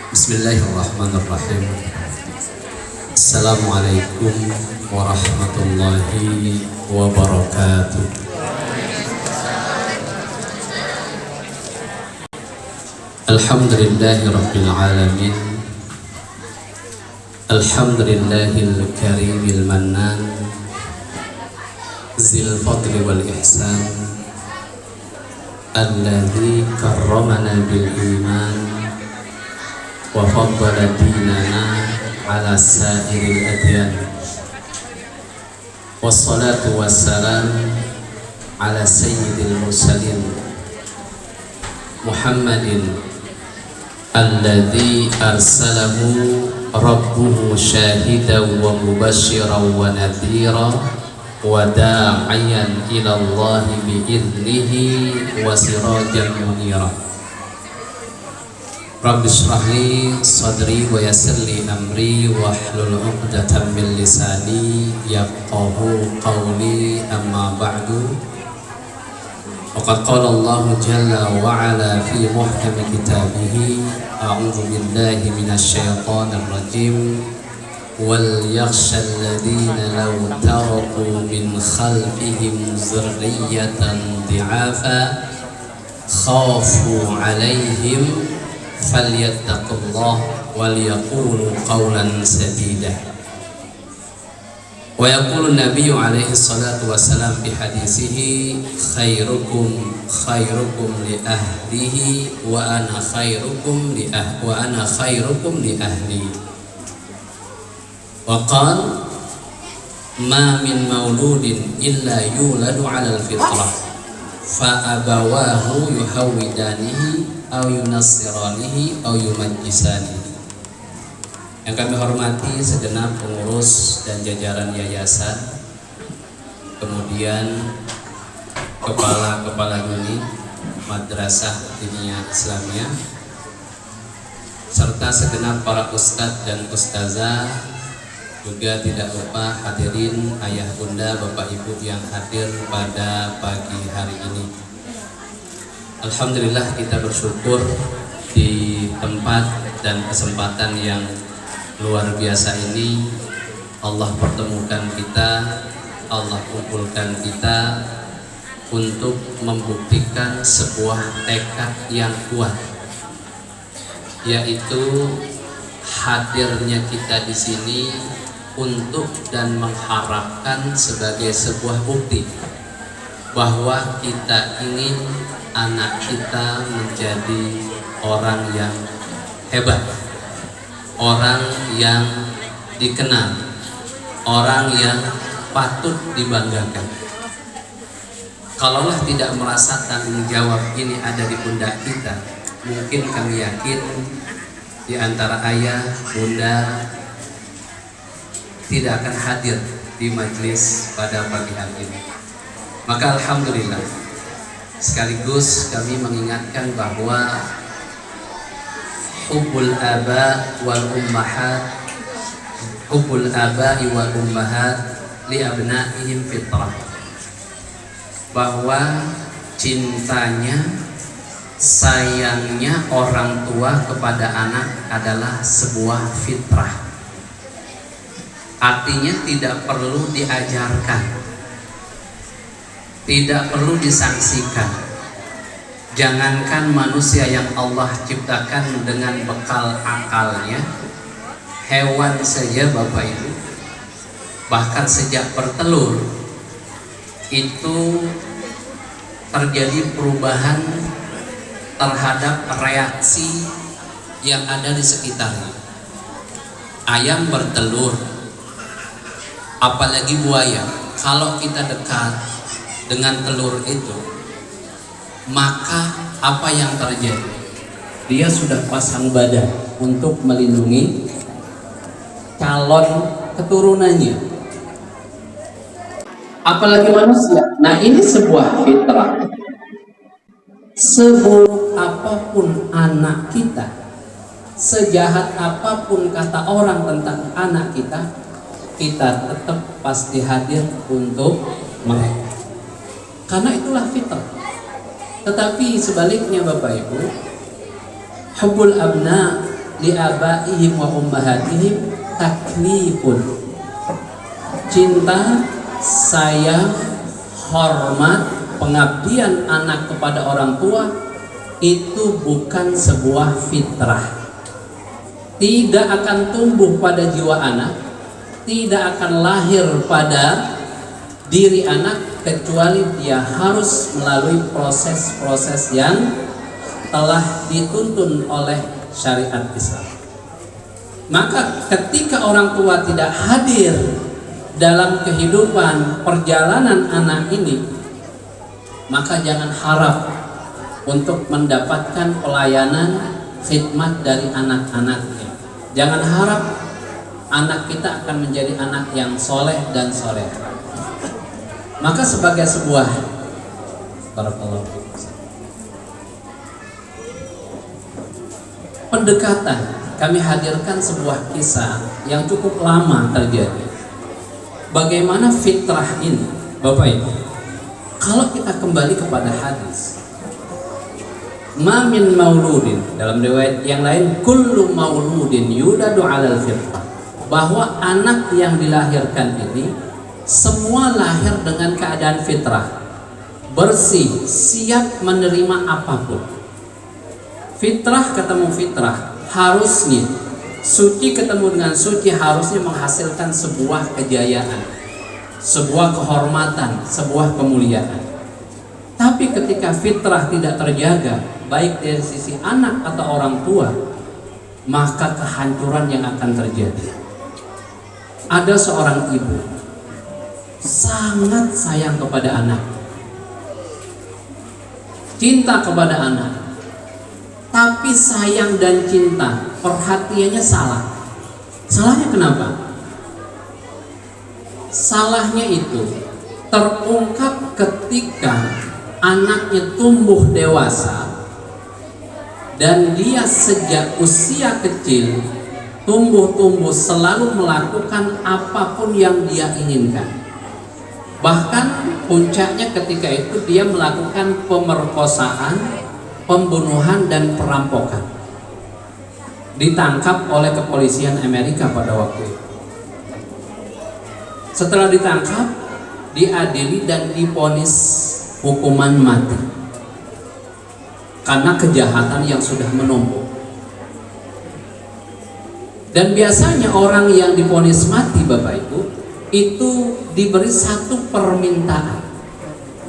Bismillahirrahmanirrahim. Assalamualaikum warahmatullahi wabarakatuh. Alhamdulillahi rabbil alamin. Alhamdulillahil karimil mannan, zil fadli wal ihsan, alladzi karramana bil iman wa faddala dinana ala sa'iril adyan. Wassalatu wassalam ala sayyidil mursalin Muhammadin alladzi arsalahu rabbuhu syahidan wa mubasyiran wa nadhira wa da'iyan ila Allah bi'idnihi wa sirajan munira. Rabbi shrah li sadri wa yassir li amri wa hlul 'uqdatam min lisani yafqahu qawli, amma ba'du. Faqad qala Allah jalla wa ala fi muhkam kitabih, a'udzu billahi minasy syaithanir rajim, wal yakhshal ladzina law taraku min khalfihim dzurriyyatan dhi'afa khafu 'alaihim falyattaqullah wal yaqulu qawlan sadida. Wa yaqulu nabiyyu alaihi salatu wassalam fi hadisihi, khairukum li ahlihi wa ana khairukum li ahli. Wa qala ma min mauludin illa yuladu 'alal fitrah fa abawahu yuhawidanihi aw yunassiranihi aw yumajjisanihi. Yang kami hormati segenap pengurus dan jajaran yayasan, kemudian kepala unit Madrasah Diniyah Islamiyah, serta segenap para ustadz dan ustazah, juga tidak lupa hadirin ayah bunda bapak ibu yang hadir pada pagi hari ini. Alhamdulillah, kita bersyukur di tempat dan kesempatan yang luar biasa ini Allah pertemukan kita, Allah kumpulkan kita untuk membuktikan sebuah tekad yang kuat, yaitu hadirnya kita di sini untuk dan mengharapkan sebagai sebuah bukti bahwa kita ingin anak kita menjadi orang yang hebat, orang yang dikenal, orang yang patut dibanggakan. Kalaulah tidak merasa tanggung jawab ini ada di pundak kita, mungkin kami yakin di antara ayah, bunda tidak akan hadir di majelis pada pagi hari ini. Maka alhamdulillah, sekaligus kami mengingatkan bahwa hubbul aba'i wal ummahat li abna'ihim fitrah, bahwa cintanya, sayangnya orang tua kepada anak adalah sebuah fitrah. Artinya tidak perlu diajarkan, tidak perlu disangsikan. Jangankan manusia yang Allah ciptakan dengan bekal akalnya, hewan saja Bapak Ibu, bahkan sejak bertelur itu terjadi perubahan terhadap reaksi yang ada di sekitarnya. Ayam bertelur, apalagi buaya, kalau kita dekat dengan telur itu, maka apa yang terjadi? Dia sudah pasang badan untuk melindungi calon keturunannya. Apalagi manusia. Nah, ini sebuah fitrah. Seburuk apapun anak kita, sejahat apapun kata orang tentang anak kita, kita tetap pasti hadir untuk mereka. Karena itulah fitrah. Tetapi sebaliknya Bapak Ibu, hubbul abna li abaihim wa ummahatihim taklifun. Cinta, sayang, hormat, pengabdian anak kepada orang tua itu bukan sebuah fitrah. Tidak akan tumbuh pada jiwa anak, tidak akan lahir pada diri anak kecuali dia harus melalui proses-proses yang telah dituntun oleh syariat Islam. Maka ketika orang tua tidak hadir dalam kehidupan perjalanan anak ini, maka jangan harap untuk mendapatkan pelayanan khidmat dari anak-anaknya. Jangan harap anak kita akan menjadi anak yang soleh dan soleh. Maka sebagai sebuah pendekatan, kami hadirkan sebuah kisah yang cukup lama terjadi. Bagaimana fitrah ini, Bapak Ibu? Kalau kita kembali kepada hadis, ma min mauludin, dalam riwayat yang lain kullu mauludin yuladu alal fitrah, bahwa anak yang dilahirkan ini semua lahir dengan keadaan fitrah, bersih, siap menerima apapun. Fitrah ketemu fitrah, harusnya suci ketemu dengan suci, harusnya menghasilkan sebuah kejayaan, sebuah kehormatan, sebuah kemuliaan. Tapi ketika fitrah tidak terjaga, baik dari sisi anak atau orang tua, maka kehancuran yang akan terjadi. Ada seorang ibu sangat sayang kepada anak, cinta kepada anak, tapi sayang dan cinta, perhatiannya salah. Salahnya kenapa? Salahnya itu terungkap ketika anaknya tumbuh dewasa dan dia sejak usia kecil tumbuh selalu melakukan apapun yang dia inginkan. Bahkan puncaknya ketika itu dia melakukan pemerkosaan, pembunuhan dan perampokan. Ditangkap oleh kepolisian Amerika pada waktu itu. Setelah ditangkap, diadili dan divonis hukuman mati karena kejahatan yang sudah menumpuk. Dan biasanya orang yang divonis mati, Bapak Ibu, itu diberi satu permintaan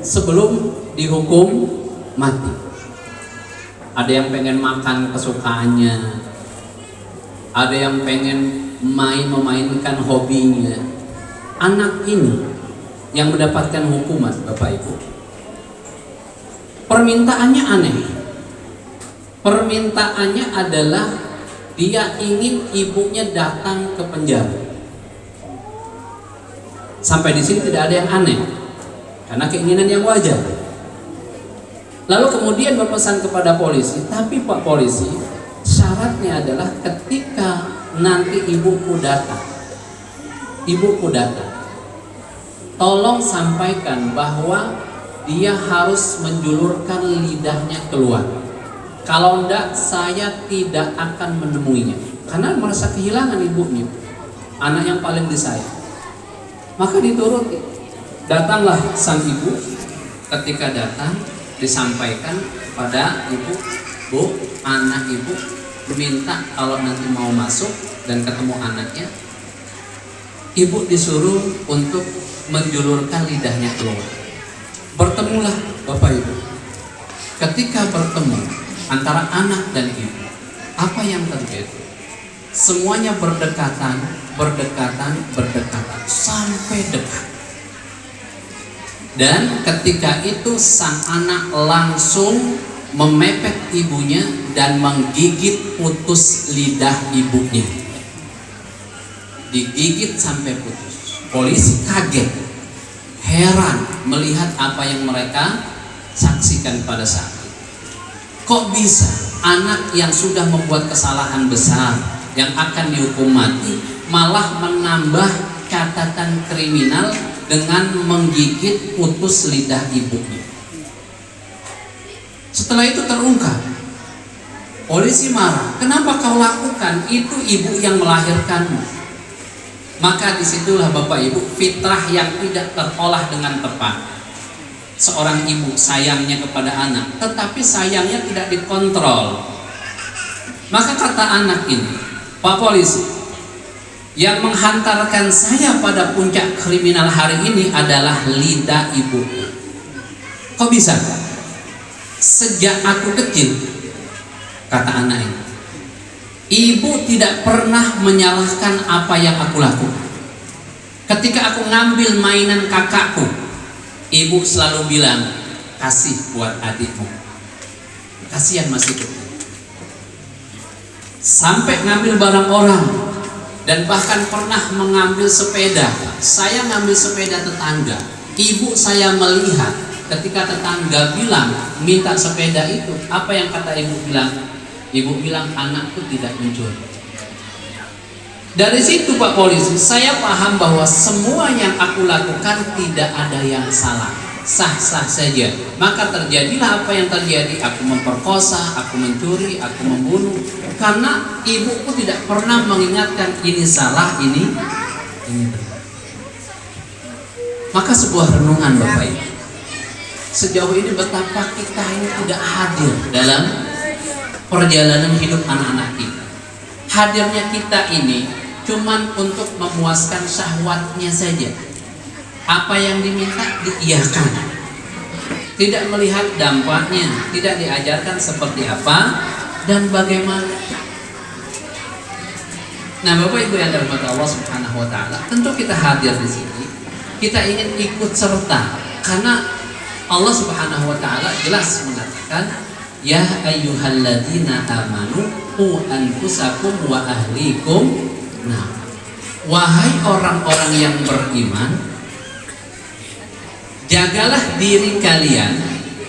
sebelum dihukum mati. Ada yang pengen makan kesukaannya, ada yang pengen memainkan hobinya. Anak ini yang mendapatkan hukuman, Bapak Ibu, permintaannya aneh. Permintaannya adalah dia ingin ibunya datang ke penjara. Sampai di sini tidak ada yang aneh, karena keinginan yang wajar. Lalu kemudian berpesan kepada polisi, tapi Pak Polisi, syaratnya adalah ketika nanti ibuku datang, tolong sampaikan bahwa dia harus menjulurkan lidahnya keluar. Kalau enggak, saya tidak akan menemuinya, karena merasa kehilangan ibunya, anak yang paling disayang. Maka dituruti. Datanglah sang ibu. Ketika datang, disampaikan kepada ibu, Bu, anak ibu minta kalau nanti mau masuk dan ketemu anaknya, ibu disuruh untuk menjulurkan lidahnya keluar. Bertemulah Bapak Ibu. Ketika bertemu antara anak dan ibu, apa yang terjadi? Semuanya berdekatan sampai dekat. Dan ketika itu sang anak langsung memepet ibunya dan menggigit putus lidah ibunya. Digigit sampai putus. Polisi kaget, heran melihat apa yang mereka saksikan pada saat itu. Kok bisa anak yang sudah membuat kesalahan besar yang akan dihukum mati malah menambah catatan kriminal dengan menggigit putus lidah ibunya? Setelah itu terungkap Polisi marah, kenapa kau lakukan? Itu ibu yang melahirkanmu. Maka disitulah Bapak Ibu fitrah yang tidak terolah dengan tepat. Seorang ibu sayangnya kepada anak, tetapi sayangnya tidak dikontrol. Maka kata anak ini, Pak Polisi, yang menghantarkan saya pada puncak kriminal hari ini adalah lidah ibuku. Kok bisa? Sejak aku kecil, kata anak ini, ibu tidak pernah menyalahkan apa yang aku lakukan. Ketika aku ngambil mainan kakakku, ibu selalu bilang, kasih buat adikmu. Kasihan masih kecil. Sampai ngambil barang orang, dan bahkan pernah mengambil sepeda. Saya ngambil sepeda tetangga. Ibu saya melihat ketika tetangga bilang minta sepeda itu, apa yang kata ibu bilang? Ibu bilang, anakku tidak mencuri. Dari situ Pak Polisi, saya paham bahwa semua yang aku lakukan tidak ada yang salah, sah-sah saja. Maka terjadilah apa yang terjadi. Aku memperkosa, aku mencuri, aku membunuh, karena ibuku tidak pernah mengingatkan ini salah, ini benar. Maka sebuah renungan Bapak Ibu, sejauh ini betapa kita ini tidak hadir dalam perjalanan hidup anak-anak kita. Hadirnya kita ini cuman untuk memuaskan syahwatnya saja. Apa yang diminta diiyakan, tidak melihat dampaknya, tidak diajarkan seperti apa dan bagaimana. Nah Bapak Ibu yang dirahmati Allah Subhanahu wa taala, tentu kita hadir di sini, kita ingin ikut serta, karena Allah Subhanahu wa taala jelas mengatakan, ya ayyuhalladzina amanu qu anfusakum wa ahlikum. Nah, wahai orang-orang yang beriman, jagalah diri kalian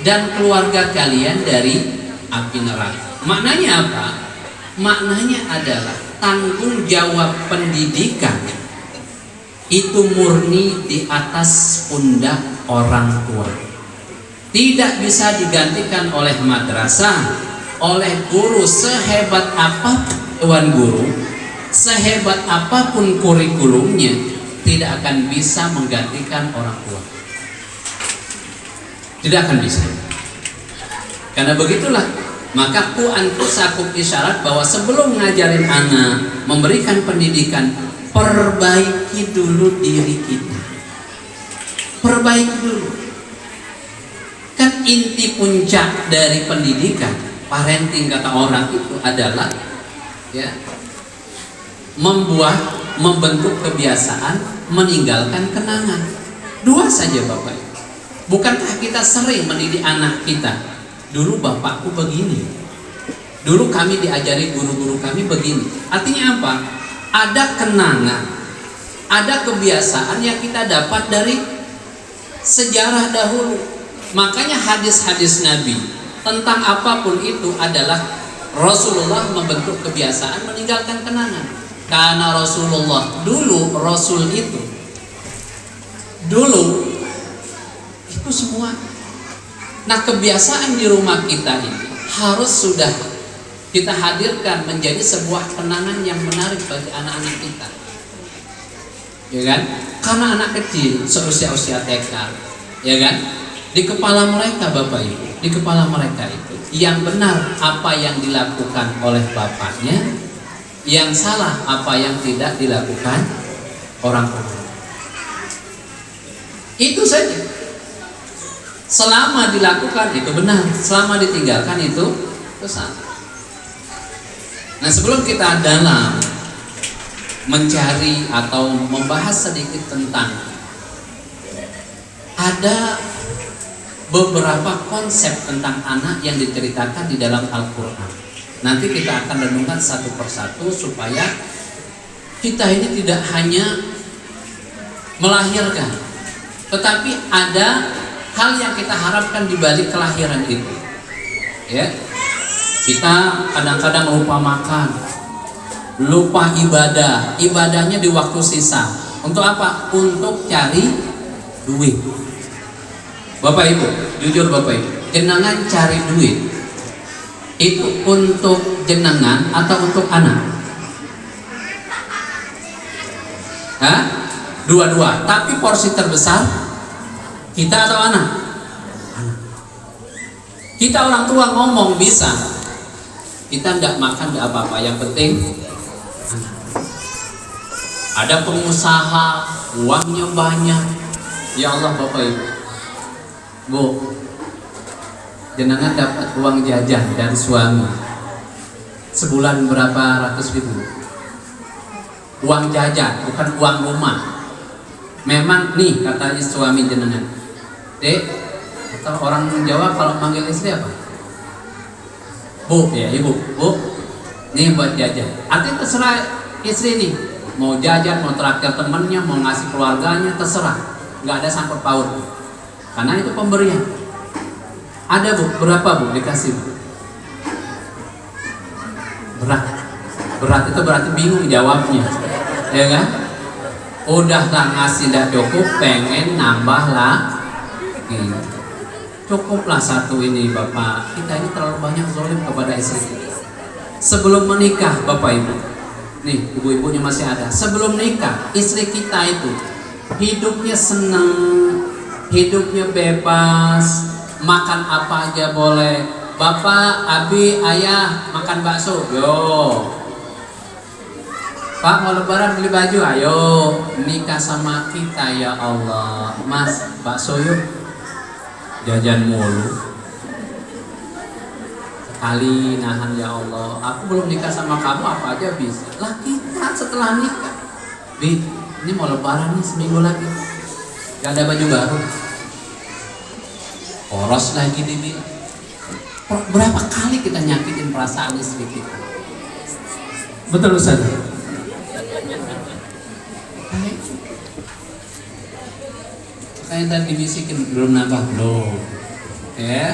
dan keluarga kalian dari api neraka. Maknanya apa? Maknanya adalah tanggung jawab pendidikan itu murni di atas pundak orang tua. Tidak bisa digantikan oleh madrasah, oleh guru sehebat apapun dewan guru, sehebat apapun kurikulumnya, tidak akan bisa menggantikan orang tua. Tidak akan bisa. Karena begitulah, maka ku anfusakum isyarat bahwa sebelum ngajarin anak, memberikan pendidikan, perbaiki dulu diri kita. Perbaiki dulu. Kan inti puncak dari pendidikan, parenting kata orang itu adalah ya, membentuk kebiasaan, meninggalkan kenangan. Dua saja Bapak. Bukankah kita sering mendidik anak kita? Dulu bapakku begini, dulu kami diajari guru-guru kami begini. Artinya apa? Ada kenangan, ada kebiasaan yang kita dapat dari sejarah dahulu. Makanya hadis-hadis Nabi tentang apapun itu adalah Rasulullah membentuk kebiasaan meninggalkan kenangan. Karena Rasulullah dulu, Rasul itu semua. Nah kebiasaan di rumah kita ini harus sudah kita hadirkan menjadi sebuah kenangan yang menarik bagi anak-anak kita, ya kan? Karena anak kecil seusia-usia TK, ya kan? Di kepala mereka Bapak Ibu, di kepala mereka itu yang benar apa yang dilakukan oleh bapaknya, yang salah apa yang tidak dilakukan orang tua. Itu saja. Selama dilakukan itu benar, selama ditinggalkan itu salah. Nah sebelum kita dalam mencari atau membahas sedikit tentang, ada beberapa konsep tentang anak yang diceritakan di dalam Al-Quran. Nanti kita akan renungkan satu persatu supaya kita ini tidak hanya melahirkan, tetapi ada hal yang kita harapkan di balik kelahiran itu. Ya, kita kadang-kadang lupa makan, lupa ibadah, ibadahnya di waktu sisa. Untuk apa? Untuk cari duit. Bapak Ibu, jujur Bapak Ibu, jenengan cari duit Itu untuk jenengan atau untuk anak? Hah? Dua-dua. Tapi porsi terbesar kita atau anak? Anak. Kita orang tua ngomong bisa. Kita tidak makan tidak apa-apa. Yang penting anak. Ada pengusaha uangnya banyak. Ya Allah Bapak Ibu. Bu, jenengan dapat uang jajan dari suami sebulan berapa ratus ribu? Uang jajan, bukan uang rumah. Memang nih katanya suami jenengan, Dek, atau orang Jawa kalau manggil istri apa? Bu, ya ibu, bu, nih buat jajan. Artinya terserah istri nih, mau jajan, mau traktir temennya, mau ngasih keluarganya, terserah, nggak ada sangkut paut, karena itu pemberian. Ada bu, berapa bu dikasih bu? Berat itu berarti bingung jawabnya, ya kan? Udah tak ngasih tidak cukup, pengen nambah lah. Cukuplah satu ini Bapak, kita ini terlalu banyak zalim kepada istri. Sebelum menikah Bapak Ibu, nih ibu-ibunya masih ada. Sebelum nikah, istri kita itu hidupnya senang, hidupnya bebas, makan apa aja boleh. Bapak, abi, ayah makan bakso, yo. Pak mau lebaran beli baju, ayo. Nikah sama kita ya Allah. Mas, bakso yuk. Jajan mulu. Sekali nahan ya Allah. Aku belum nikah sama kamu, apa aja bisa. Lah kita setelah nikah, Bi, ini mau lebaran nih seminggu lagi. Gak ada baju baru. Poros lagi dibilang. Berapa kali kita nyakitin perasaan istri kita? Betul Ustaz? Kayak tadi bisikin belum nambah belum, ya.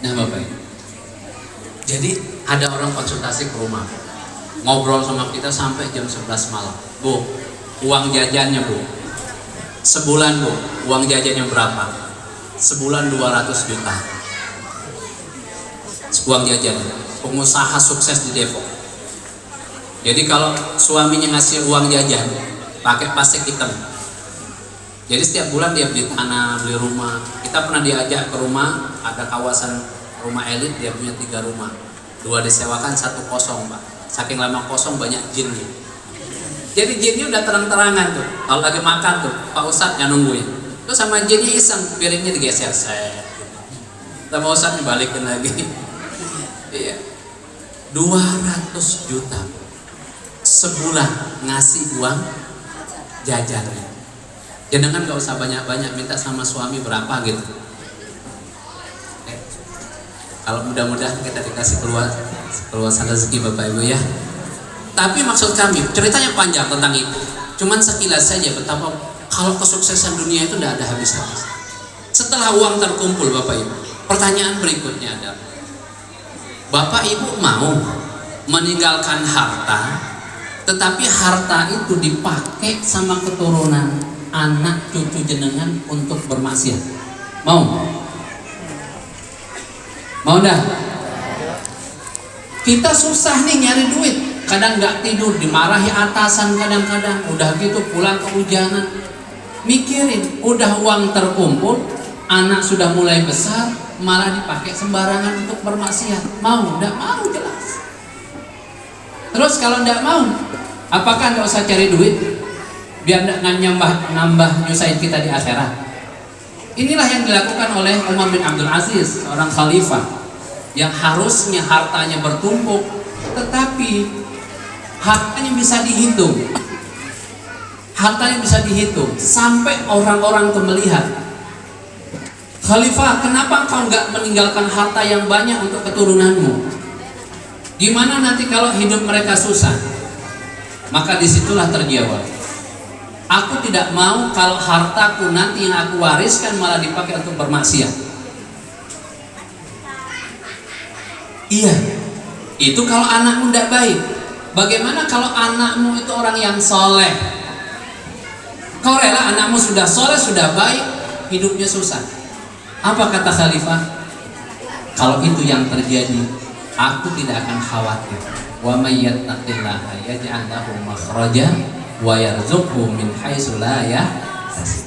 Nah Bapak, jadi ada orang konsultasi ke rumah, ngobrol sama kita sampai jam 11 malam. Bu, uang jajannya bu, sebulan bu, uang jajannya berapa? Sebulan 200 juta. Uang jajan, pengusaha sukses di Depok. Jadi kalau suaminya ngasih uang jajan, pakai plastik hitam. Jadi setiap bulan dia beli tanah, beli rumah. Kita pernah diajak ke rumah, ada kawasan rumah elit, dia punya 3 rumah. 2 disewakan, 1 kosong Pak. Saking lama kosong banyak jinnya. Jadi jinnya udah terang-terangan tuh. Kalau lagi makan tuh, Pak Ustadz yang nungguin. Terus sama jinnya iseng, piringnya digeser. Sama Ustadz dibalikin lagi. Iya. 200 juta sebulan ngasih uang jajannya. Jangan gak usah banyak-banyak, minta sama suami berapa gitu. Kalau mudah-mudahan kita dikasih keluasan rezeki Bapak Ibu ya. Tapi maksud kami, ceritanya panjang tentang itu. Cuman sekilas saja betapa kalau kesuksesan dunia itu tidak ada habis-habis. Setelah uang terkumpul Bapak Ibu, pertanyaan berikutnya adalah, Bapak Ibu mau meninggalkan harta, tetapi harta itu dipakai sama keturunan anak cucu jenengan untuk bermaksiat? Mau? Mau dah? Kita susah nih nyari duit, kadang nggak tidur, dimarahi atasan kadang-kadang, udah gitu pulang kehujanan, mikirin, udah uang terkumpul, anak sudah mulai besar, malah dipakai sembarangan untuk bermaksiat. Mau? Nggak mau jelas. Terus kalau nggak mau, apakah nggak usah cari duit biar nambah nyusahin kita di akhirat? Inilah yang dilakukan oleh Umar bin Abdul Aziz, seorang khalifah yang harusnya hartanya bertumpuk, tetapi hartanya bisa dihitung. Hartanya bisa dihitung sampai orang-orang itu melihat, Khalifah, kenapa engkau nggak meninggalkan harta yang banyak untuk keturunanmu? Gimana nanti kalau hidup mereka susah? Maka disitulah terjawab, aku tidak mau kalau hartaku nanti yang aku wariskan malah dipakai untuk bermaksiat. Iya, itu kalau anakmu tidak baik. Bagaimana kalau anakmu itu orang yang soleh? Kau rela anakmu sudah soleh, sudah baik, hidupnya susah? Apa kata Khalifah? Kalau itu yang terjadi, aku tidak akan khawatir. Wa may yattaqillaha yaj'al lahu makhraja wa yarzuqhu min haitsu la yahtasib.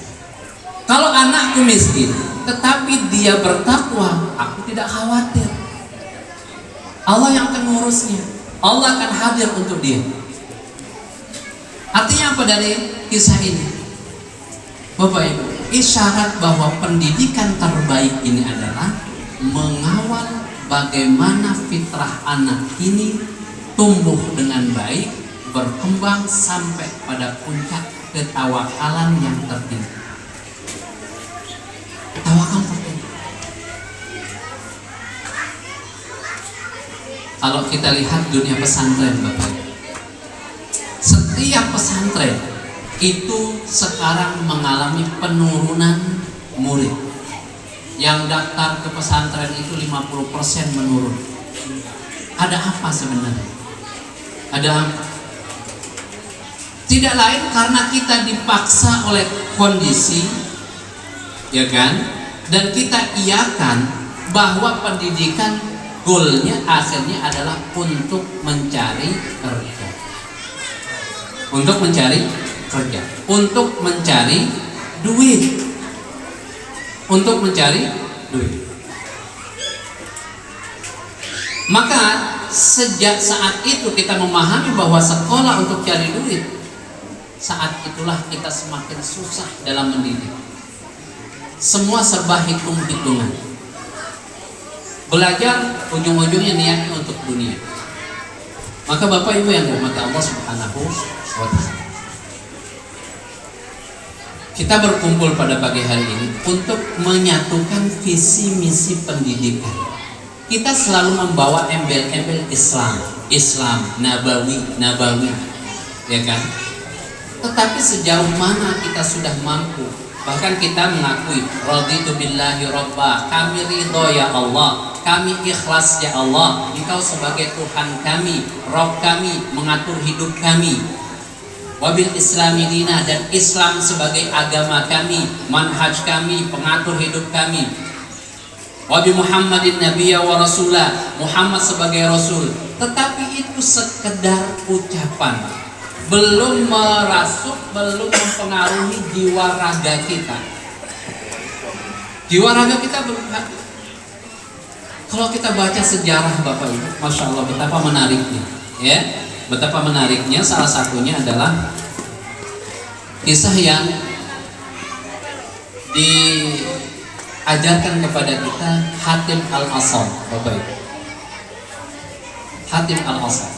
Kalau anakku miskin, tetapi dia bertakwa, aku tidak khawatir. Allah yang akan ngurusnya. Allah akan hadir untuk dia. Artinya apa dari kisah ini? Bapak Ibu, isyarat bahwa pendidikan terbaik ini adalah mengawal bagaimana fitrah anak ini tumbuh dengan baik, berkembang sampai pada puncak ketawakalan yang tertinggi. Tawakal tertinggi. Kalau kita lihat dunia pesantren, Bapak Ibu, setiap pesantren itu sekarang mengalami penurunan murid. Yang daftar ke pesantren itu 50% menurun. Ada apa sebenarnya? Ada apa? Tidak lain karena kita dipaksa oleh kondisi, ya kan? Dan kita iakan bahwa pendidikan goalnya akhirnya adalah untuk mencari kerja. Untuk mencari kerja, untuk mencari duit, untuk mencari duit. Maka sejak saat itu kita memahami bahwa sekolah untuk cari duit, saat itulah kita semakin susah dalam mendidik. Semua serba hitung-hitungan. Belajar ujung-ujungnya niatnya untuk dunia. Maka Bapak Ibu yang dirahmati Allah Subhanahu wa Ta'ala, kita berkumpul pada pagi hari ini untuk menyatukan visi misi pendidikan. Kita selalu membawa embel-embel Islam, Nabawi, ya kan? Tetapi sejauh mana kita sudah mampu? Bahkan kita mengakui raditu billahi robba, kami ridho ya Allah, kami ikhlas ya Allah, Engkau sebagai Tuhan kami, Rob kami, mengatur hidup kami. Wabil islami dina, dan Islam sebagai agama kami, manhaj kami, pengatur hidup kami. Wabi Muhammadin nabiyya wa rasulah, Muhammad sebagai rasul. Tetapi itu sekedar ucapan, belum merasuk, belum mempengaruhi jiwa raga kita. Jiwa raga kita belum hadir. Kalau kita baca sejarah Bapak Ibu, Masya Allah betapa menariknya, ya. Betapa menariknya, salah satunya adalah kisah yang diajarkan kepada kita Hatim Al-Asam, Bapak Ibu. Hatim Al-Asam.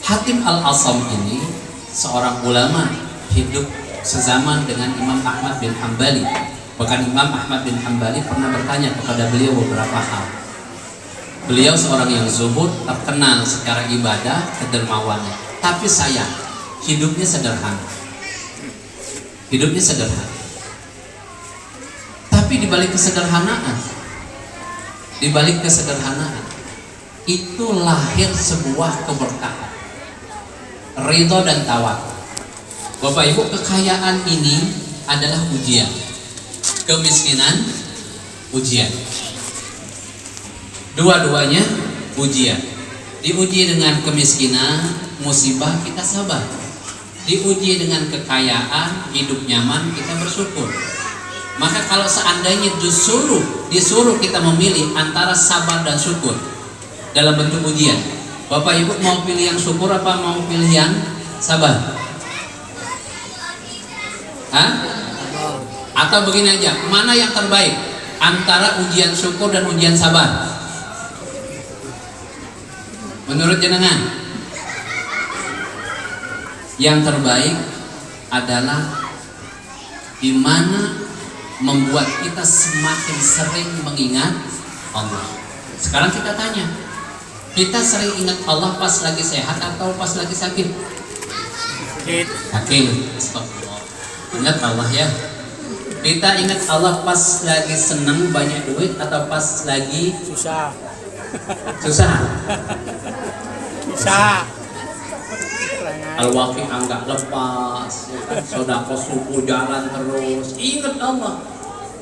Hatim Al-Asam ini seorang ulama hidup sezaman dengan Imam Ahmad bin Hambali. Bahkan Imam Ahmad bin Hambali pernah bertanya kepada beliau beberapa hal. Beliau seorang yang zuhud, terkenal secara ibadah, kedermawannya. Tapi sayang, hidupnya sederhana. Hidupnya sederhana. Tapi di balik kesederhanaan, itu lahir sebuah keberkahan, ridho dan tawakal. Bapak Ibu, kekayaan ini adalah ujian, kemiskinan ujian. Dua-duanya ujian. Diuji dengan kemiskinan, musibah, kita sabar. Diuji dengan kekayaan, hidup nyaman, kita bersyukur. Maka kalau seandainya disuruh kita memilih antara sabar dan syukur dalam bentuk ujian, Bapak Ibu mau pilih yang syukur apa mau pilih yang sabar? Hah? Atau begini aja, mana yang terbaik antara ujian syukur dan ujian sabar? Menurut jenengan, yang terbaik adalah di mana membuat kita semakin sering mengingat Allah. Sekarang kita tanya, kita sering ingat Allah pas lagi sehat atau pas lagi sakit? Sakit. Astagfirullah. Ingat Allah ya. Kita ingat Allah pas lagi senang banyak duit atau pas lagi susah? Al-Wafi anggap lepas, ya kan? Sodako subuh jalan terus. Ingat Allah,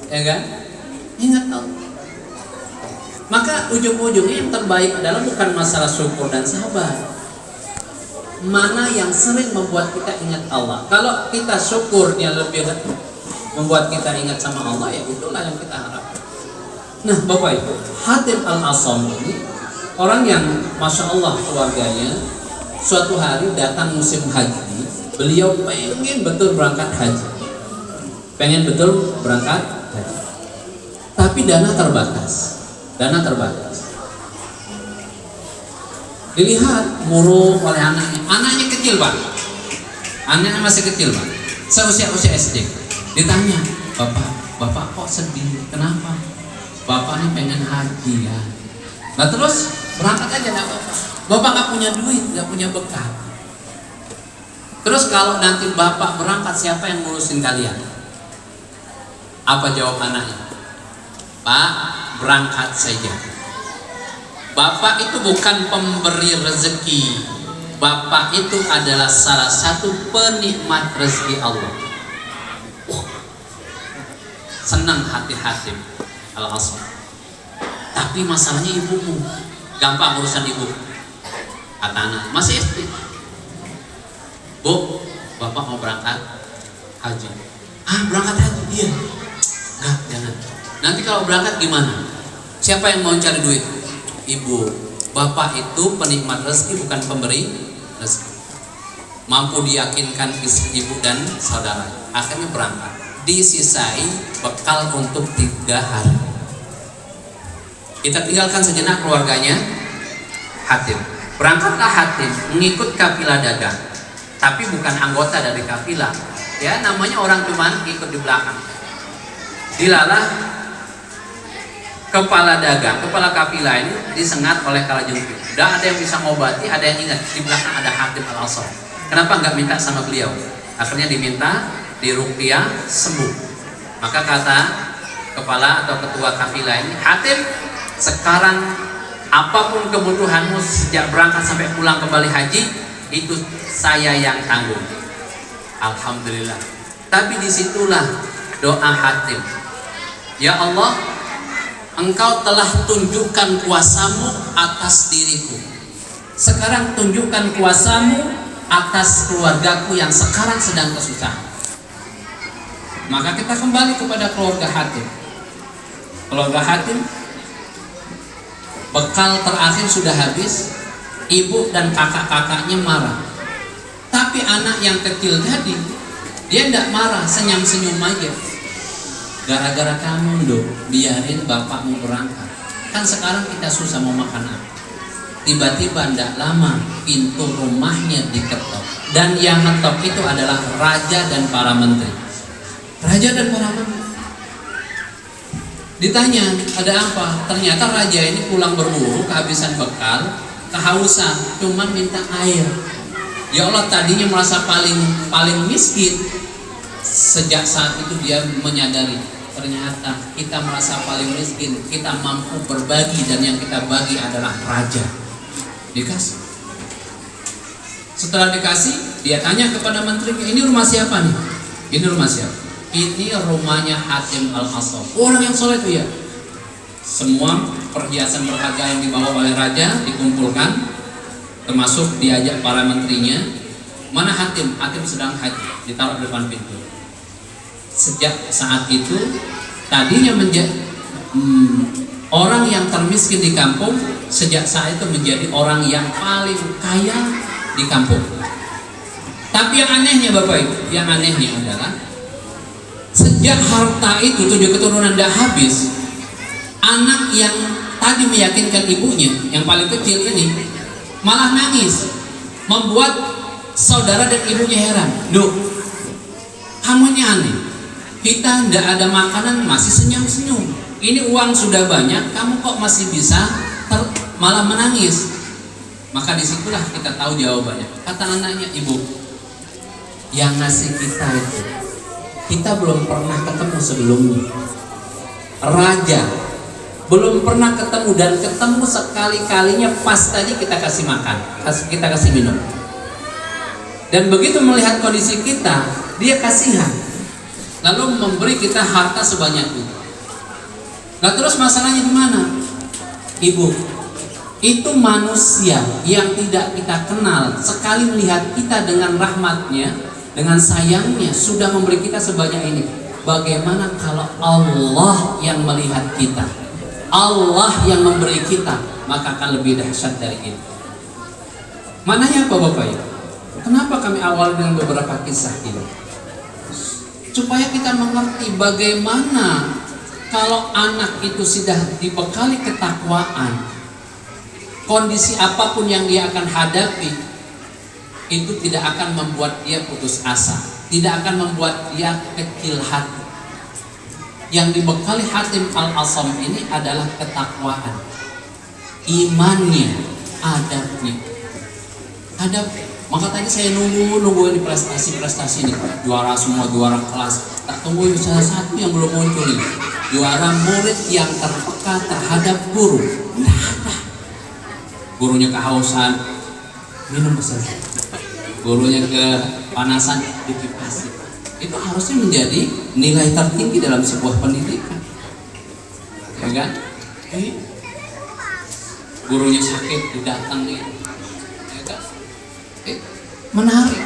ya kan? Ingat Allah. Maka ujung-ujungnya yang terbaik adalah bukan masalah syukur dan sabar. Mana yang sering membuat kita ingat Allah. Kalau kita syukurnya lebih membuat kita ingat sama Allah, ya itulah yang kita harapkan. Nah Bapak Ibu, Hatim Al-Asam ini orang yang Masya Allah keluarganya, suatu hari datang musim haji, beliau pengen betul berangkat haji. Tapi dana terbatas. Dilihat murung oleh anaknya kecil Pak, anaknya masih kecil Pak, seusia SD. Ditanya, bapak kok sedih, kenapa? Bapak ini pengen haji ya. Nah terus berangkat aja nggak apa-apa. Bapak nggak punya duit, nggak punya bekal. Terus kalau nanti bapak berangkat, siapa yang ngurusin kalian? Apa jawab anaknya? Pak, berangkat saja. Bapak itu bukan pemberi rezeki. Bapak itu adalah salah satu penikmat rezeki Allah. Senang hati Hatim Al-Asam. Tapi masalahnya ibumu. Gampang urusan ibu. Kata anak, masih SD. Bu, bapak mau berangkat haji. Berangkat haji? Iya. Enggak, jangan. Nanti kalau berangkat gimana? Siapa yang mau cari duit? Ibu. Bapak itu penikmat rezeki, bukan pemberi rezeki. Mampu diyakinkan istri, ibu dan saudara. Akhirnya berangkat. Disisai bekal untuk 3 hari. Kita tinggalkan sejenak keluarganya Hatim. Berangkatlah Hatim mengikut kafilah dagang, tapi bukan anggota dari kafilah. Ya, namanya orang cuman ikut di belakang. Dilalah kepala dagang, kepala kafilah ini disengat oleh kalajengking. Dan ada yang bisa ngobati, ada yang ingat di belakang ada Hatim Al-Asam. Kenapa nggak minta sama beliau? Akhirnya diminta, diruqyah, sembuh. Maka kata kepala atau ketua kafilah ini, Hatim, sekarang apapun kebutuhanmu sejak berangkat sampai pulang kembali haji, itu saya yang tanggung. Alhamdulillah. Tapi disitulah doa Hatim. Ya Allah, Engkau telah tunjukkan kuasamu atas diriku. Sekarang tunjukkan kuasamu atas keluargaku yang sekarang sedang kesusahan. Maka kita kembali kepada keluarga Hatim. Keluarga Hatim, bekal terakhir sudah habis. Ibu dan kakak-kakaknya marah. Tapi anak yang kecil tadi, dia tidak marah, senyum-senyum aja. Gara-gara kamu dong, biarin bapakmu berangkat. Kan sekarang kita susah mau makan apa. Tiba-tiba tidak lama pintu rumahnya diketok. Dan yang ngetok itu adalah raja dan para menteri. Raja dan para menteri. Ditanya, ada apa? Ternyata raja ini pulang berburu, kehabisan bekal, kehausan, cuman minta air. Ya Allah, tadinya merasa paling miskin. Sejak saat itu dia menyadari, ternyata kita merasa paling miskin, kita mampu berbagi, dan yang kita bagi adalah raja. Dikasih. Setelah dikasih, dia tanya kepada menterinya, ini rumah siapa nih? Ini rumah siapa? Ini rumahnya Hatim Al-Asam. Orang yang soleh itu ya. Semua perhiasan berharga yang dibawa oleh raja dikumpulkan, termasuk diajak para menterinya. Mana Hatim? Hatim sedang haji, ditaruh di depan pintu. Sejak saat itu, tadinya menjadi orang yang termiskin di kampung, sejak saat itu menjadi orang yang paling kaya di kampung. Tapi yang anehnya Bapak Ibu, yang anehnya adalah sejak harta itu 7 keturunan tidak habis, anak yang tadi meyakinkan ibunya, yang paling kecil ini malah nangis, membuat saudara dan ibunya heran. Duh, kamu ini aneh. Kita tidak ada makanan masih senyum-senyum. Ini uang sudah banyak, kamu kok masih bisa malah menangis? Maka disitulah kita tahu jawabannya. Kata anaknya, ibu, yang ngasih kita itu, kita belum pernah ketemu sebelumnya. Raja belum pernah ketemu, dan ketemu sekali-kalinya pas tadi kita kasih makan, kita kasih minum. Dan begitu melihat kondisi kita, dia kasihan, lalu memberi kita harta sebanyak itu. Nah terus masalahnya di mana? Ibu, itu manusia yang tidak kita kenal, sekali melihat kita dengan rahmatnya, dengan sayangnya, sudah memberi kita sebanyak ini. Bagaimana kalau Allah yang melihat kita, Allah yang memberi kita, maka akan lebih dahsyat dari itu. Mananya apa Bapak Ibu? Kenapa kami awal dengan beberapa kisah ini? Supaya kita mengerti bagaimana kalau anak itu sudah dibekali ketakwaan, kondisi apapun yang dia akan hadapi, itu tidak akan membuat dia putus asa, tidak akan membuat dia kecil hati. Yang dibekali Hatim Al-Asam ini adalah ketakwaan, imannya, adabnya. Maka tadi saya nunggu ini prestasi ini, juara semua, juara kelas. Tak tunggu salah satu yang belum muncul ini, juara murid yang terpeka terhadap guru. Nah, gurunya kehausan, minum besar. Gurunya kepanasan, dikipasi. Itu harusnya menjadi nilai tertinggi dalam sebuah pendidikan, ya kan? Gurunya sakit, didatangi. Menarik.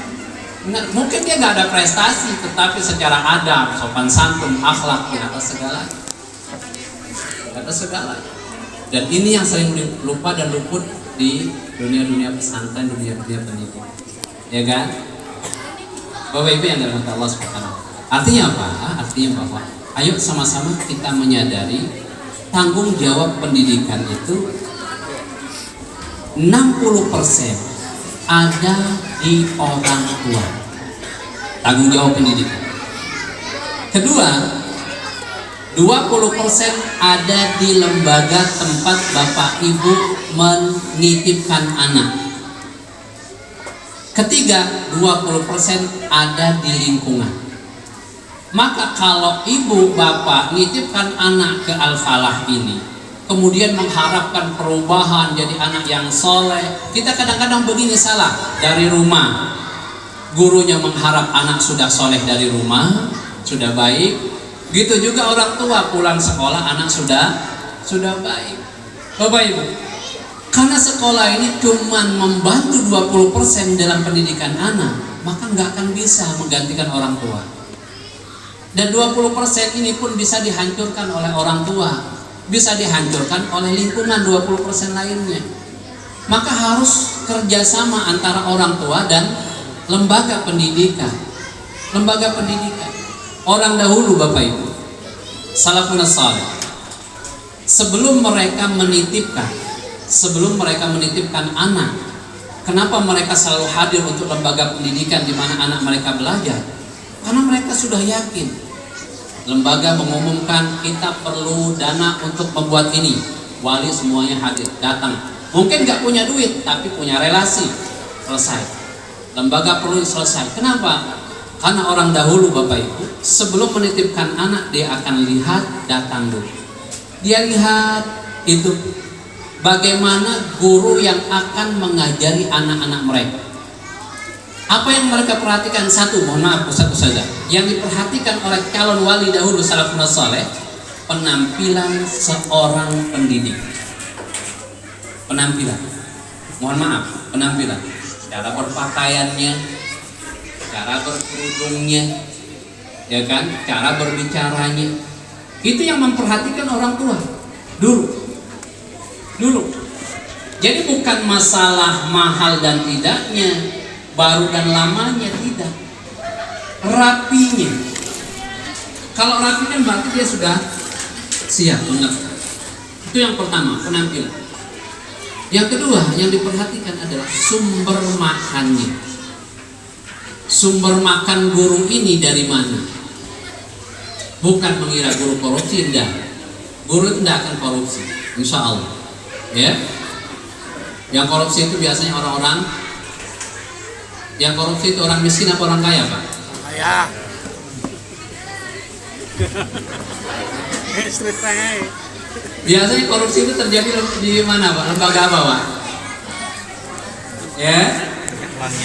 Mungkin dia nggak ada prestasi, tetapi secara adab, sopan santun, akhlak di atas segalanya. Di atas segalanya. Dan ini yang sering lupa dan luput di dunia-dunia pesantren, dunia-dunia pendidikan. Ya kan? Bapak Ibu yang dirahmati Allah Subhanahu. Artinya apa? Artinya bahwa ayo sama-sama kita menyadari tanggung jawab pendidikan itu 60% ada di orang tua, tanggung jawab pendidikan. Kedua, 20% ada di lembaga tempat Bapak Ibu menitipkan anak. Ketiga, 20% ada di lingkungan. Maka kalau ibu bapak nitipkan anak ke Al-Falah ini, kemudian mengharapkan perubahan jadi anak yang soleh, kita kadang-kadang begini salah. Dari rumah gurunya mengharap anak sudah soleh dari rumah, sudah baik. Gitu juga orang tua pulang sekolah anak sudah baik. Bapak Ibu, karena sekolah ini cuma membantu 20% dalam pendidikan anak, maka nggak akan bisa menggantikan orang tua. Dan 20% ini pun bisa dihancurkan oleh orang tua, bisa dihancurkan oleh lingkungan 20% lainnya. Maka harus kerjasama antara orang tua dan lembaga pendidikan. Lembaga pendidikan. Orang dahulu Bapak Ibu, salafun saleh, sebelum mereka menitipkan anak, kenapa mereka selalu hadir untuk lembaga pendidikan di mana anak mereka belajar? Karena mereka sudah yakin. Lembaga mengumumkan kita perlu dana untuk membuat ini, wali semuanya hadir, datang. Mungkin nggak punya duit, tapi punya relasi, selesai. Lembaga perlu selesai. Kenapa? Karena orang dahulu Bapak Ibu, sebelum menitipkan anak dia akan lihat, datang dulu. Dia lihat itu bagaimana guru yang akan mengajari anak-anak mereka. Apa yang mereka perhatikan? Satu, mohon maaf, satu saja. Yang diperhatikan oleh calon wali dahulu salafun saleh, penampilan seorang pendidik. Penampilan. Mohon maaf, penampilan. Cara berpakaiannya, cara berkerudungnya, ya kan? Cara berbicaranya. Itu yang memperhatikan orang tua dulu. Jadi bukan masalah mahal dan tidaknya, baru dan lamanya, tidak. Rapinya. Kalau rapi kan berarti dia sudah siap banget. Itu yang pertama, penampilan. Yang kedua yang diperhatikan adalah sumber makannya. Sumber makan guru ini dari mana? Bukan mengira guru korupsi, tidak. Guru tidak akan korupsi, insya Allah. Ya. Yang korupsi itu biasanya orang-orang. Yang korupsi itu orang miskin apa orang kaya, Pak? Kaya. Biasanya korupsi itu terjadi di mana, Pak? Lembaga apa, Pak? Ya,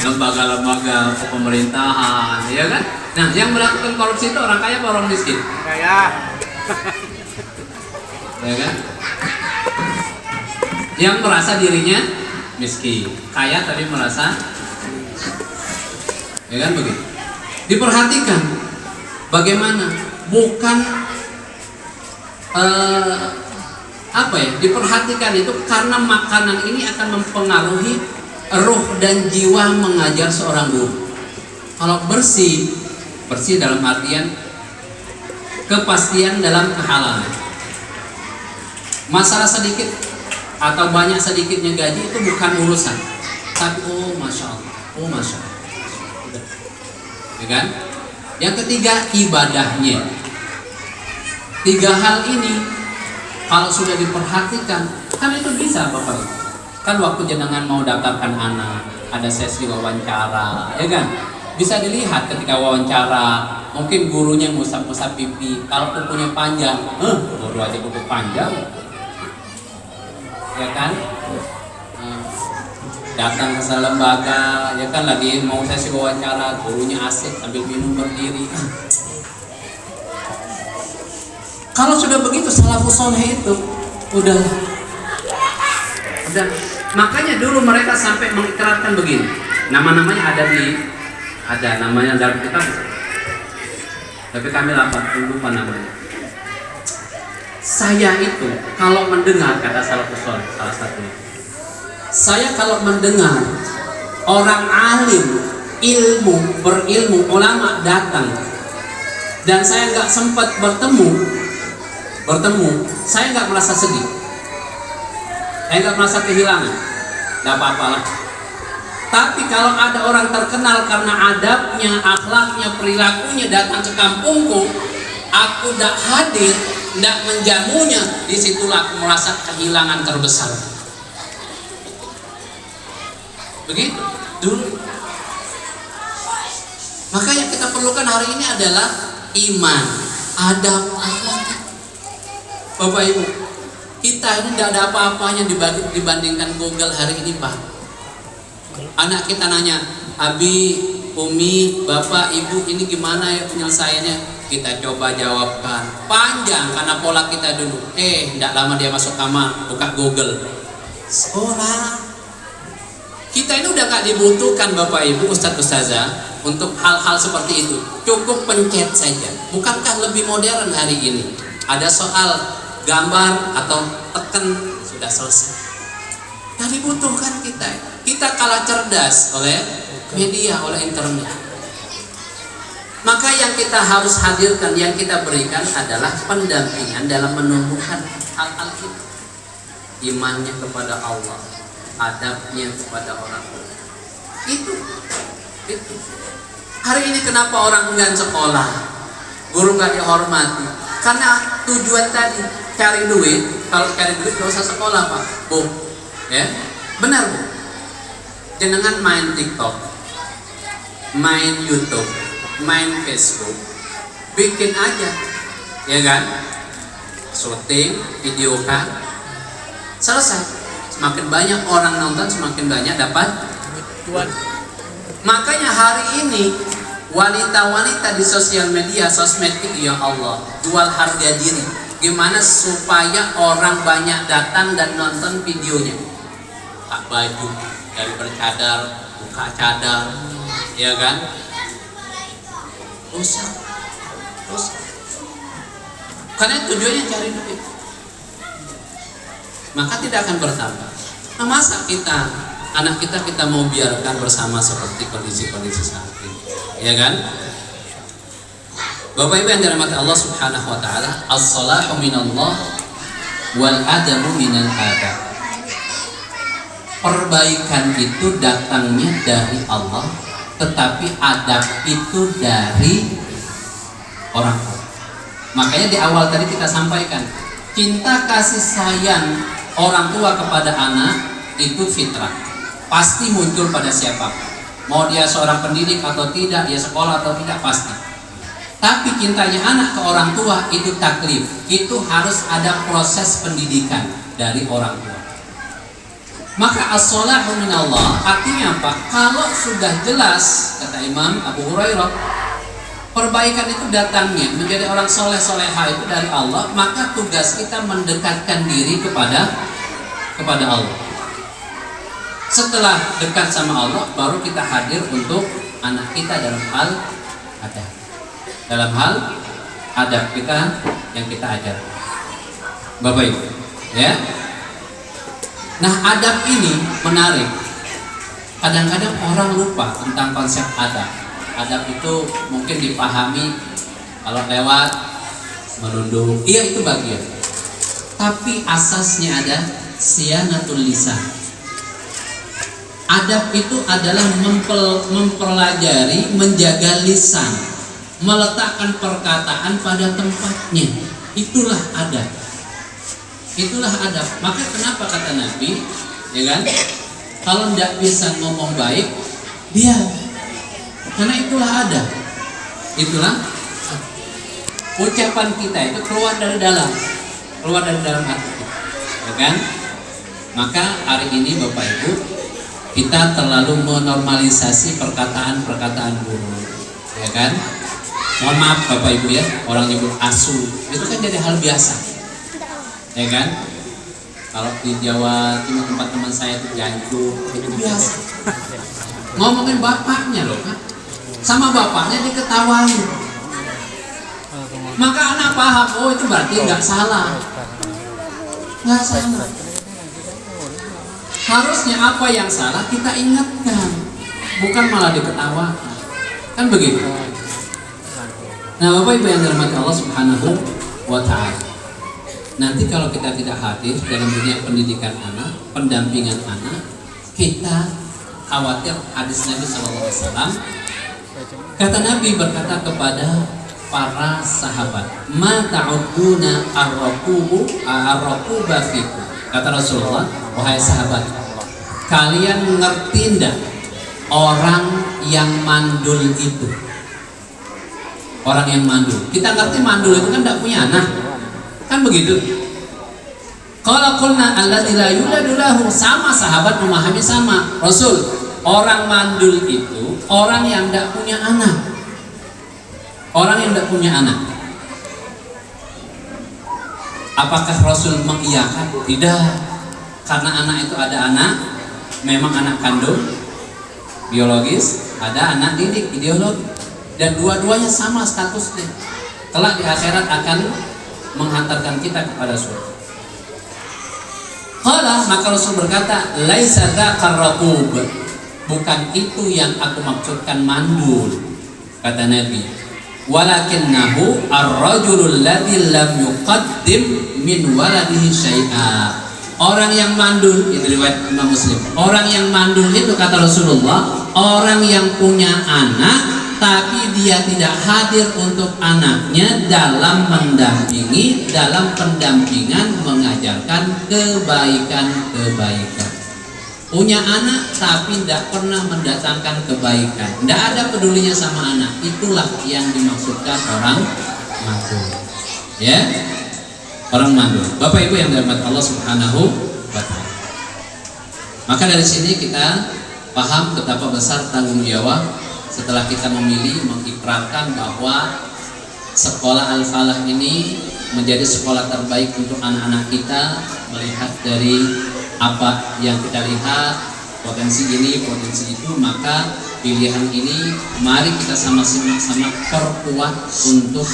lembaga-lembaga pemerintahan, ya kan? Nah, yang melakukan korupsi itu orang kaya apa orang miskin? Kaya. Ya kan? Yang merasa dirinya miskin, kaya tapi merasa, ya kan begitu. Diperhatikan bagaimana, bukan apa ya, diperhatikan itu karena makanan ini akan mempengaruhi ruh dan jiwa mengajar seorang guru. Kalau bersih, bersih dalam artian kepastian dalam kehalalan. Masalah sedikit atau banyak sedikitnya gaji itu bukan urusan, tapi oh masya Allah, oh masya Allah, ya kan? Yang ketiga, ibadahnya. Tiga hal ini kalau sudah diperhatikan, kan itu bisa Bapak Ibu. Kan waktu jenengan mau daftarkan anak, ada sesi wawancara, ya kan? Bisa dilihat ketika wawancara, mungkin gurunya ngusap-ngusap pipi, kalau kukunya panjang, guru aja kuku panjang, ya kan? Datang ke lembaga, ya kan, lagi mau sesi wawancara, gurunya asik sambil minum berdiri. Kalau sudah begitu, salafus saleh itu udah. Makanya dulu mereka sampai mengikrarkan begini. Nama-namanya ada namanya dalam kitab. Tapi kami lupa namanya. Saya itu kalau mendengar, kata salafus saleh salah satunya, saya kalau mendengar orang alim, berilmu, ulama datang dan saya nggak sempat bertemu, saya nggak merasa sedih, saya nggak merasa kehilangan, nggak apa-apalah. Tapi kalau ada orang terkenal karena adabnya, akhlaknya, perilakunya datang ke kampungku, aku tidak hadir, tidak menjamunya, disitulah aku merasa kehilangan terbesar. Begitu dulu. Makanya kita perlukan hari ini adalah iman, adab, akhlak. Bapak Ibu, kita ini tidak ada apa-apanya dibandingkan Google hari ini, Pak. Anak kita nanya, Abi, Umi, Bapak, Ibu, ini gimana ya penyelesaiannya? Kita coba jawabkan. Panjang karena pola kita dulu. Tidak lama dia masuk kamar, buka Google. Sekolah. Kita ini udah gak dibutuhkan Bapak Ibu, Ustadz Ustazah, untuk hal-hal seperti itu. Cukup pencet saja. Bukankah lebih modern hari ini? Ada soal gambar atau tekan, sudah selesai. Gak dibutuhkan kita. Kita kalah cerdas oleh media, oleh internet. Maka yang kita harus hadirkan, yang kita berikan adalah pendampingan dalam menumbuhkan hal-hal itu. Imannya kepada Allah, adabnya kepada orang tua. Itu. Hari ini kenapa orang enggan sekolah, guru nggak dihormati? Karena tujuan tadi cari duit. Kalau cari duit nggak usah sekolah, Pak, Bu. Ya, benar, Bu. Jenengan main TikTok, main YouTube, main Facebook, bikin aja, ya kan? Syuting, videokan, selesai. Semakin banyak orang nonton, semakin banyak dapat duit. Makanya hari ini wanita-wanita di sosial media, sosmed itu, ya Allah, jual harga diri. Gimana supaya orang banyak datang dan nonton videonya? Buka baju, dari bercadar, buka cadar, ya kan? Usah. Karena tujuannya cari duit. Maka tidak akan bertambah. Nah, masa anak kita mau biarkan bersama seperti kondisi-kondisi saat ini, ya kan? Bapak Ibu yang dirahmati Allah Subhanahu wa taala, as-salahu minallah wal adabu minal adab. Perbaikan itu datangnya dari Allah, tetapi adab itu dari orang tua. Makanya di awal tadi kita sampaikan, cinta kasih sayang orang tua kepada anak itu fitrah, pasti muncul pada siapapun. Mau dia seorang pendidik atau tidak, dia sekolah atau tidak, pasti. Tapi cintanya anak ke orang tua itu taklif, itu harus ada proses pendidikan dari orang tua. Maka as-salahu minallah artinya apa? Kalau sudah jelas, kata Imam Abu Hurairah, perbaikan itu datangnya menjadi orang soleh soleha itu dari Allah, maka tugas kita mendekatkan diri kepada kepada Allah. Setelah dekat sama Allah, baru kita hadir untuk anak kita dalam hal adab. Dalam hal adab kita yang kita ajar. Bapak Ibu, ya. Nah, adab ini menarik. Kadang-kadang orang lupa tentang konsep adab. Adab itu mungkin dipahami kalau lewat menunduk, iya itu bagian. Tapi asasnya ada siyanatul lisan. Adab itu adalah mempelajari, menjaga lisan, meletakkan perkataan pada tempatnya. Itulah adab. Itulah adab. Maka kenapa kata Nabi, ya kan? Kalau tidak bisa ngomong baik, diam. Karena itulah adab. Itulah ucapan kita itu keluar dari dalam hati kita, ya kan? Maka hari ini Bapak Ibu, kita terlalu menormalisasi perkataan buruk, ya kan? Mohon maaf Bapak Ibu ya, orang nyebut asu itu kan jadi hal biasa, ya kan? Kalau di Jawa Timur tempat teman saya itu jancuk, itu biasa. Ngomongin bapaknya loh kan, sama bapaknya diketawain. Maka anak paham, oh itu berarti nggak salah, nggak salah. Harusnya apa yang salah kita ingatkan, bukan malah diketawakan, kan begitu. Nah, Bapak Ibu yang dirahmati Allah Subhanahu wa Ta'ala. Nanti kalau kita tidak hadir dalam dunia pendidikan anak, pendampingan anak, kita khawatir hadis Nabi SAW. Kata Nabi berkata kepada para sahabat, "Ma ta'uduna ar-raquba fikum." Kata Rasulullah, wahai sahabat, kalian ngerti enggak orang yang mandul itu? Orang yang mandul. Kita ngerti mandul itu kan enggak punya anak. Kan begitu. Qala qulna alladzi la yuladu lahu, sama sahabat memahami sama. Rasul, orang mandul itu orang yang tidak punya anak. Orang yang tidak punya anak. Apakah Rasul mengiyakan? Tidak. Karena anak itu ada anak, memang anak kandung biologis, ada anak didik ideologi, dan dua-duanya sama statusnya. Kelak di akhirat akan menghantarkan kita kepada surga. Qala, maka Rasul berkata, laisa dzakar raqub, bukan itu yang aku maksudkan mandul, kata Nabi. Walakinnahu ar-rajulul ladzi lam yuqaddim min waladihi syai'a. Orang yang mandul, ini riwayat Imam Muslim. Orang yang mandul itu kata Rasulullah, orang yang punya anak tapi dia tidak hadir untuk anaknya dalam mendampingi, dalam pendampingan mengajarkan kebaikan-kebaikan. Punya anak tapi tidak pernah mendatangkan kebaikan, tidak ada pedulinya sama anak. Itulah yang dimaksudkan orang mandul, ya, orang mandul. Bapak Ibu yang dirahmati Allah Subhanahu wa Ta'ala. Maka dari sini kita paham betapa besar tanggung jawab setelah kita memilih, mengikrarkan bahwa sekolah Al-Falah ini menjadi sekolah terbaik untuk anak-anak kita. Melihat dari apa yang kita lihat, potensi ini, potensi itu, maka pilihan ini mari kita sama-sama perkuat untuk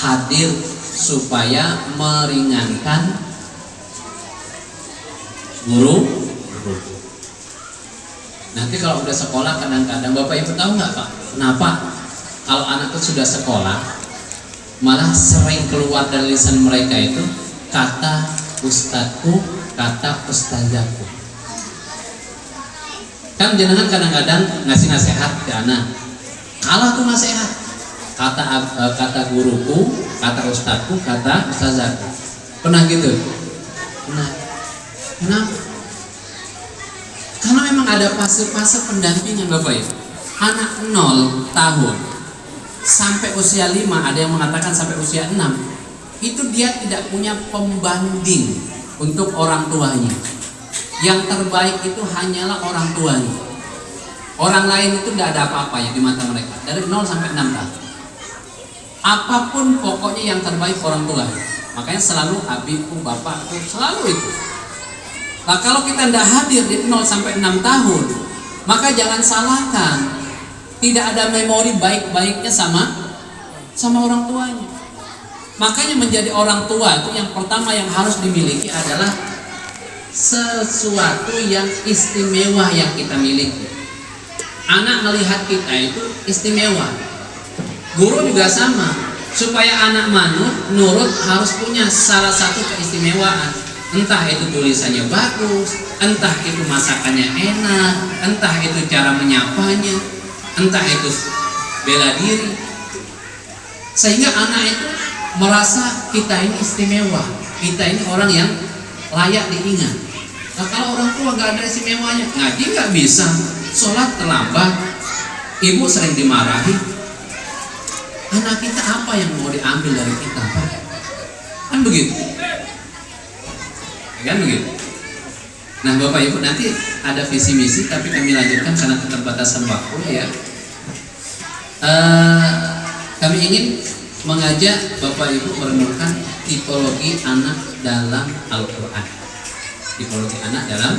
hadir supaya meringankan guru. Nanti kalau udah sekolah kadang-kadang Bapak Ibu tahu nggak Pak? Kenapa? Kalau anak itu sudah sekolah, malah sering keluar dari lisan mereka itu kata ustadku, kata ustazaku. Kan jenengan kadang-kadang ngasih nasihat ke anak, kalah tuh nasihat. Kata guruku, kata ustadku, kata ustazaku. Pernah gitu? Pernah. Kenapa? Karena memang ada fase-fase pendampingan Bapak Ibu. Anak 0 tahun sampai usia 5, ada yang mengatakan sampai usia 6, itu dia tidak punya pembanding untuk orang tuanya. Yang terbaik itu hanyalah orang tuanya. Orang lain itu tidak ada apa-apanya di mata mereka. Dari 0 sampai 6 tahun, apapun pokoknya yang terbaik orang tuanya. Makanya selalu abiku, bapakku, selalu itu. Nah kalau kita tidak hadir di 0 sampai 6 tahun, maka jangan salahkan, tidak ada memori baik-baiknya sama orang tuanya. Makanya menjadi orang tua itu yang pertama yang harus dimiliki adalah sesuatu yang istimewa yang kita miliki. Anak melihat kita itu istimewa. Guru juga sama. Supaya anak nurut harus punya salah satu keistimewaan. Entah itu tulisannya bagus, entah itu masakannya enak, entah itu cara menyapanya, entah itu bela diri. Sehingga anak itu merasa kita ini istimewa, kita ini orang yang layak diingat. Nah kalau orang tua gak ada istimewanya, ngaji gak bisa, sholat terlambat, ibu sering dimarahi, anak kita apa yang mau diambil dari kita, Pak? Kan begitu? Kan begitu? Nah Bapak Ibu, nanti ada visi misi, tapi kami lanjutkan karena keterbatasan waktu ya. Kami ingin mengajak Bapak Ibu merenungkan tipologi anak dalam Al-Quran. Tipologi anak dalam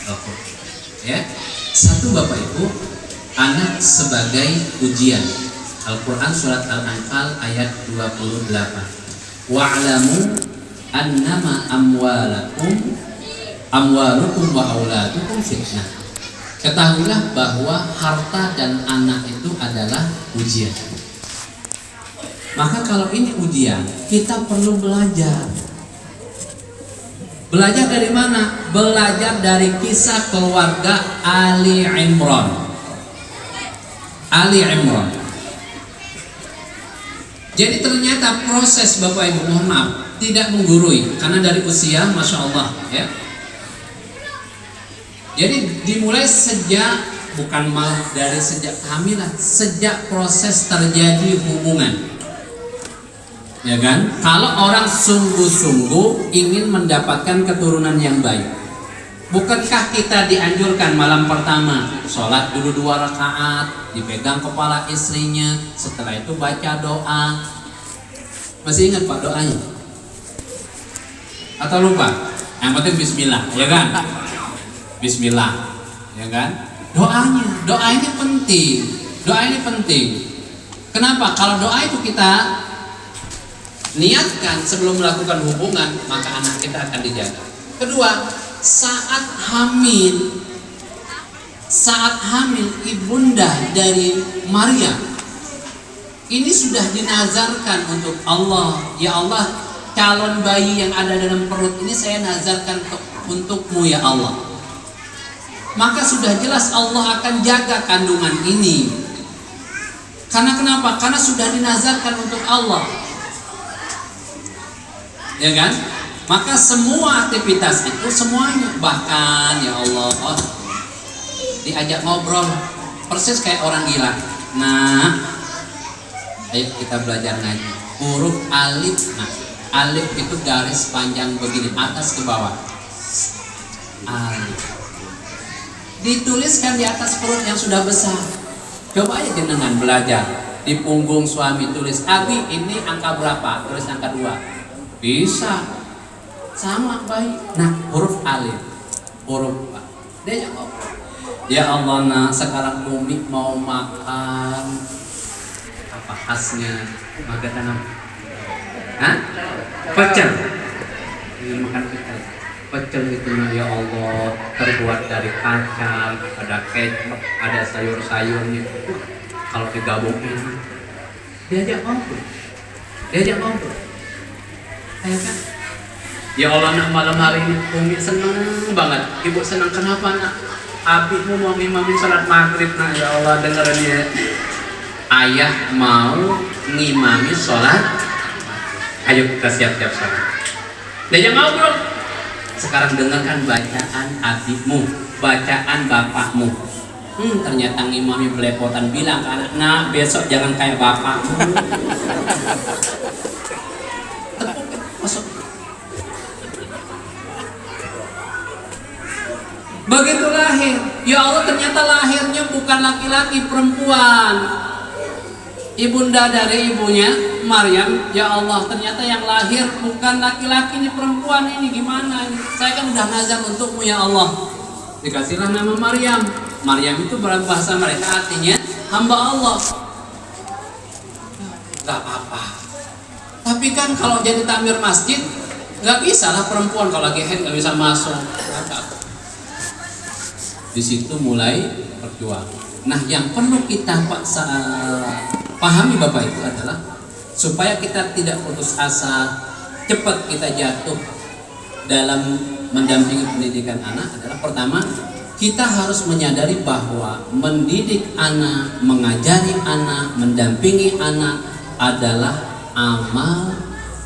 Al-Quran. Ya, satu Bapak Ibu, anak sebagai ujian. Al-Quran surat Al-Anfal ayat 28. Wa'lamu annama amwalukum wa auladukum fitnah. Ketahuilah bahwa harta dan anak itu adalah ujian. Maka kalau ini ujian, kita perlu belajar. Belajar dari mana? Belajar dari kisah keluarga Ali Imran. Ali Imran. Jadi ternyata proses Bapak Ibu, mohon maaf, tidak menggurui karena dari usia, masya Allah ya. Jadi dimulai sejak, bukan malah dari sejak kehamilan, sejak proses terjadi hubungan, ya kan? Kalau orang sungguh-sungguh ingin mendapatkan keturunan yang baik, bukankah kita dianjurkan malam pertama sholat dulu 2 rakaat, dipegang kepala istrinya, setelah itu baca doa. Masih ingat Pak doanya? Atau lupa? Yang penting bismillah, ya kan? Bismillah, ya kan? Doa ini penting. Doa ini penting. Kenapa? Kalau doa itu kita niatkan sebelum melakukan hubungan, maka anak kita akan dijaga. Kedua, saat hamil ibunda dari Maria ini sudah dinazarkan untuk Allah. Ya Allah, calon bayi yang ada dalam perut ini saya nazarkan untukmu ya Allah. Maka sudah jelas Allah akan jaga kandungan ini. Karena kenapa? Karena sudah dinazarkan untuk Allah, ya kan? Maka semua aktivitas itu semuanya, bahkan ya Allah, diajak ngobrol persis kayak orang gila. Nah, ayo kita belajar ngaji. Huruf alif, nah alif itu garis panjang begini atas ke bawah. Alif dituliskan di atas perut yang sudah besar. Coba aja jenengan belajar di punggung suami, tulis Abi ini angka berapa, tulis angka 2. Bisa sama baik. Nah huruf alif, huruf A. Dia jawab, ya Allah, nah sekarang Umi mau makan apa khasnya makanan? Hah? Pecel. Ingin makan pecel. Pecel itu ya Allah terbuat dari kacang, ada kecap, ada sayur-sayurnya. Kalau digabungin, diajak ngobrol. Ya kan? Ya Allah, nak malam hari ini Umi seneng banget. Ibu senang kenapa nak? Abimu mau ngimamin salat maghrib, nak. Ya Allah, dengerin ya. Ayah mau ngimami sholat. Ayo kita siap-siap sholat. Diajak ngobrol. Sekarang dengarkan bacaan adikmu, bacaan bapakmu. Ternyata ngimami belepotan, bilang ke anak, nah besok jangan kayak bapakmu. Masuk. Begitu lahir, ya Allah ternyata lahirnya bukan laki-laki, perempuan. ibunda dari ibunya Maryam, ya Allah ternyata yang lahir bukan laki-laki, ini perempuan, ini gimana ini? Saya kan udah nazar untukmu ya Allah. Dikasihlah nama Maryam. Maryam itu bahasa mereka artinya hamba Allah. Gak apa-apa. Tapi kan kalau jadi takmir masjid nggak bisa lah perempuan, kalau lagi haid nggak bisa masuk. Di situ mulai perjuangan. Nah, yang perlu kita pahami Bapak Ibu adalah supaya kita tidak putus asa, cepat kita jatuh dalam mendampingi pendidikan anak adalah pertama, kita harus menyadari bahwa mendidik anak, mengajari anak, mendampingi anak adalah amal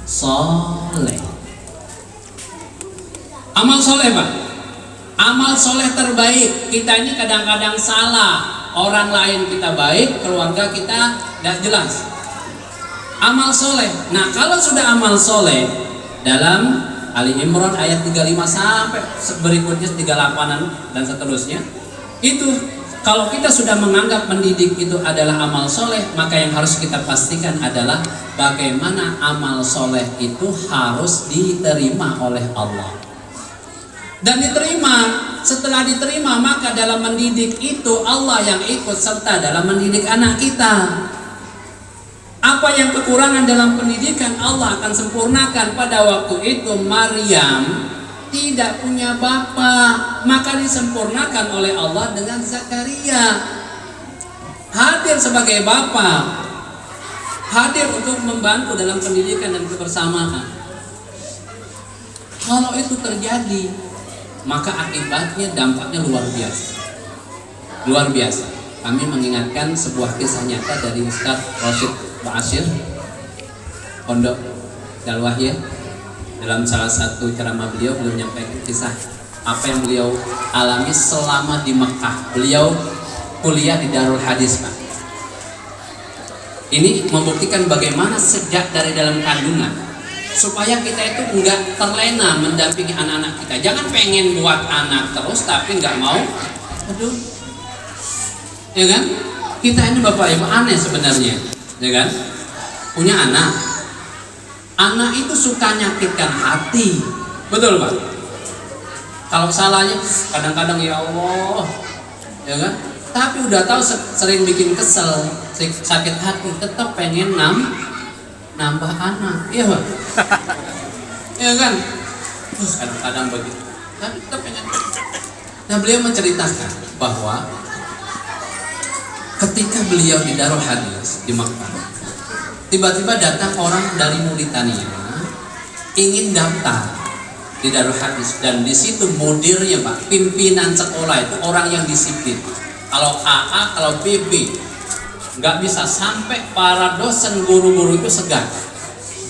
soleh. Amal soleh Pak, amal soleh terbaik. Kita ini kadang-kadang salah. Orang lain kita baik, keluarga kita tidak jelas. Amal soleh. Nah, kalau sudah amal soleh, dalam Ali Imran ayat 35 sampai berikutnya 38-an dan seterusnya, itu kalau kita sudah menganggap mendidik itu adalah amal soleh, maka yang harus kita pastikan adalah bagaimana amal soleh itu harus diterima oleh Allah. Dan diterima, setelah diterima maka dalam mendidik itu Allah yang ikut serta dalam mendidik anak kita. Apa yang kekurangan dalam pendidikan Allah akan sempurnakan. Pada waktu itu Maryam tidak punya bapak, maka disempurnakan oleh Allah dengan Zakaria. Hadir sebagai bapak, hadir untuk membantu dalam pendidikan dan kebersamaan. Kalau itu terjadi, maka akibatnya dampaknya luar biasa. Luar biasa. Kami mengingatkan sebuah kisah nyata dari Ustaz Rashid Ba'asyir Pondok Dalwahya. Dalam salah satu ceramah beliau menyampaikan kisah apa yang beliau alami selama di Mekah. Beliau kuliah di Darul Hadis, Pak. Ini membuktikan bagaimana sejak dari dalam kandungan supaya kita itu enggak terlena mendampingi anak-anak kita. Jangan pengen buat anak terus tapi enggak mau. Aduh, ya kan? Kita ini Bapak Ibu aneh sebenarnya, ya kan? Punya anak itu suka nyakitkan hati, betul Pak? Kalau salahnya kadang-kadang ya Allah, ya kan? Tapi udah tahu sering bikin kesel, sakit hati, tetap pengen nambah anak, iya Pak? Ya kan? Kadang-kadang begitu. Tapi tetap pengen. Nah, beliau menceritakan bahwa ketika beliau di Darul Hadis di Makkah, tiba-tiba datang orang dari Mauritania ingin daftar di Darul Hadis, dan di situ mudirnya Pak, pimpinan sekolah itu orang yang disiplin. Kalau AA, kalau BB nggak bisa, sampai para dosen guru-guru itu segan,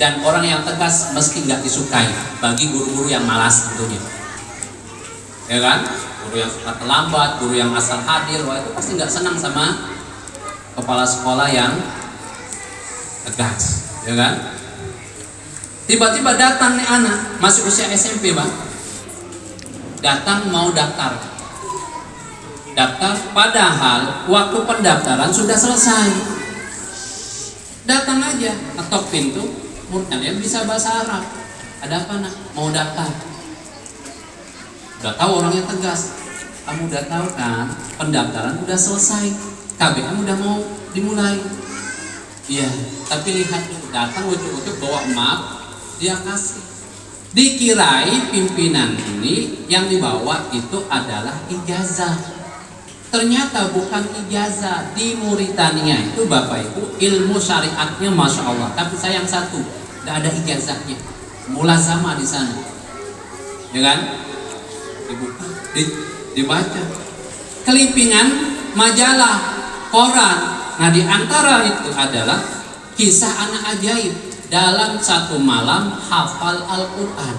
dan orang yang tegas mesti nggak disukai bagi guru-guru yang malas tentunya, ya kan? Guru yang suka terlambat, guru yang asal hadir, wah itu pasti nggak senang sama kepala sekolah yang tegas, ya kan? Tiba-tiba datang nih anak masih usia SMP Bang, datang mau daftar, padahal waktu pendaftaran sudah selesai. Datang aja, ketok pintu, muridnya bisa bahasa Arab. Ada apa nak? Mau daftar. Udah tahu orangnya tegas. Kamu udah tahu kan? Pendaftaran udah selesai. KBM udah mau dimulai. Iya, tapi lihat tuh, datang ujuk-ujuk bawa map, dia kasih. Dikirai pimpinan ini yang dibawa itu adalah ijazah. Ternyata bukan ijazah. Di Mauritania itu Bapak Ibu ilmu syariatnya Masya Allah, tapi sayang satu, tidak ada ijazahnya. Mulazamah di sana, ya kan? Dibuka, dibaca, kelipingan majalah, koran. Nah, di antara itu adalah kisah anak ajaib dalam satu malam hafal Al-Quran.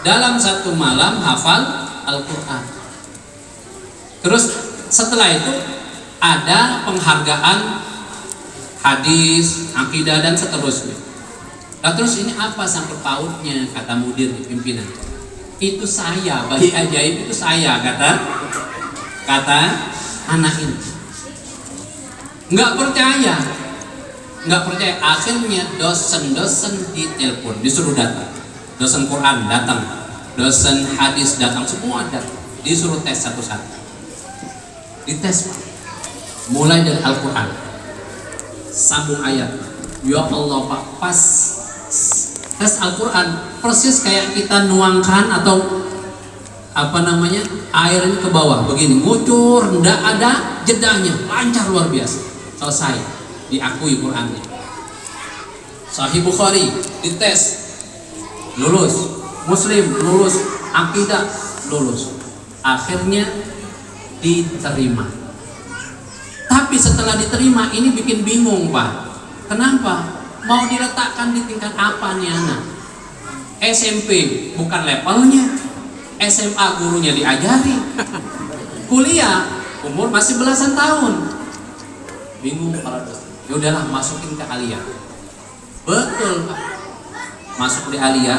Dalam satu malam hafal Al-Quran. Terus setelah itu ada penghargaan hadis, akidah dan seterusnya. Nah, terus ini apa sangkut pautnya, kata mudir di pimpinan? Itu saya, bayi ajaib itu saya, kata anak ini. Nggak percaya. Nggak percaya, akhirnya dosen-dosen ditelepon, disuruh datang. Dosen Quran datang, dosen hadis datang, semua datang. Disuruh tes satu-satu. Dites, Pak. Mulai dari Al-Quran, sambung ayat. Ya Allah, Pak, pas tes Al-Quran persis kayak kita nuangkan atau air ini ke bawah begini, ngucur, ndak ada jedanya, lancar luar biasa, selesai, diakui Qurannya. Sahih Bukhari dites, lulus. Muslim lulus, akidah lulus, akhirnya diterima. Tapi setelah diterima ini bikin bingung, Pak. Kenapa? Mau diletakkan di tingkat apa nih anak? SMP bukan levelnya, SMA gurunya diajari, kuliah umur masih belasan tahun. Bingung para dosen. Ya udahlah, masukin ke Alia. Betul, Pak. Masuk di Alia.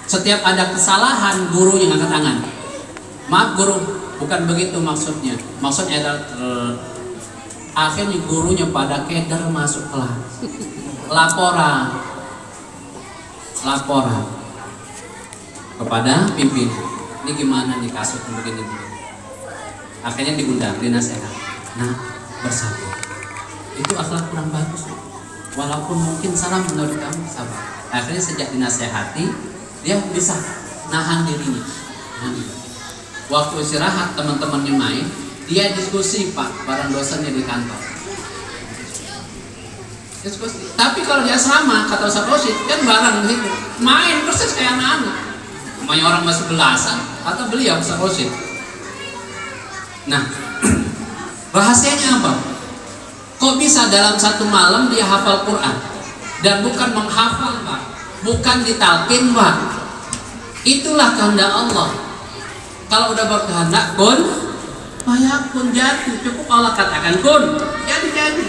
Setiap ada kesalahan gurunya ngangkat tangan. Maaf guru, bukan begitu maksudnya. Maksudnya adalah akhirnya gurunya pada keder masuk kelas. Laporan kepada pimpinan. Ini gimana nih kasus begini. Akhirnya diundang, dinasehat. Nah, bersatu. Itu akhlak kurang bagus. Walaupun mungkin salah menurut kamu, sabar. Akhirnya sejak dinasehati, dia bisa nahan dirinya. Waktu istirahat teman-temannya main, dia diskusi, Pak, bareng dosennya di kantor. Diskusi. Tapi kalau di asrama, kata Ustaz Rosyid, kan bareng gitu, main persis kayak anak-anak. Namanya orang masih belasan, atau beliau Ustaz Rosyid. Nah, rahasianya apa? Kok bisa dalam satu malam dia hafal Quran? Dan bukan menghafal, Pak, bukan ditalkin, Pak. Itulah kehendak Allah. Kalau udah berkehendak, kun fayakun, jadi. Cukup Allah katakan kun, jadi.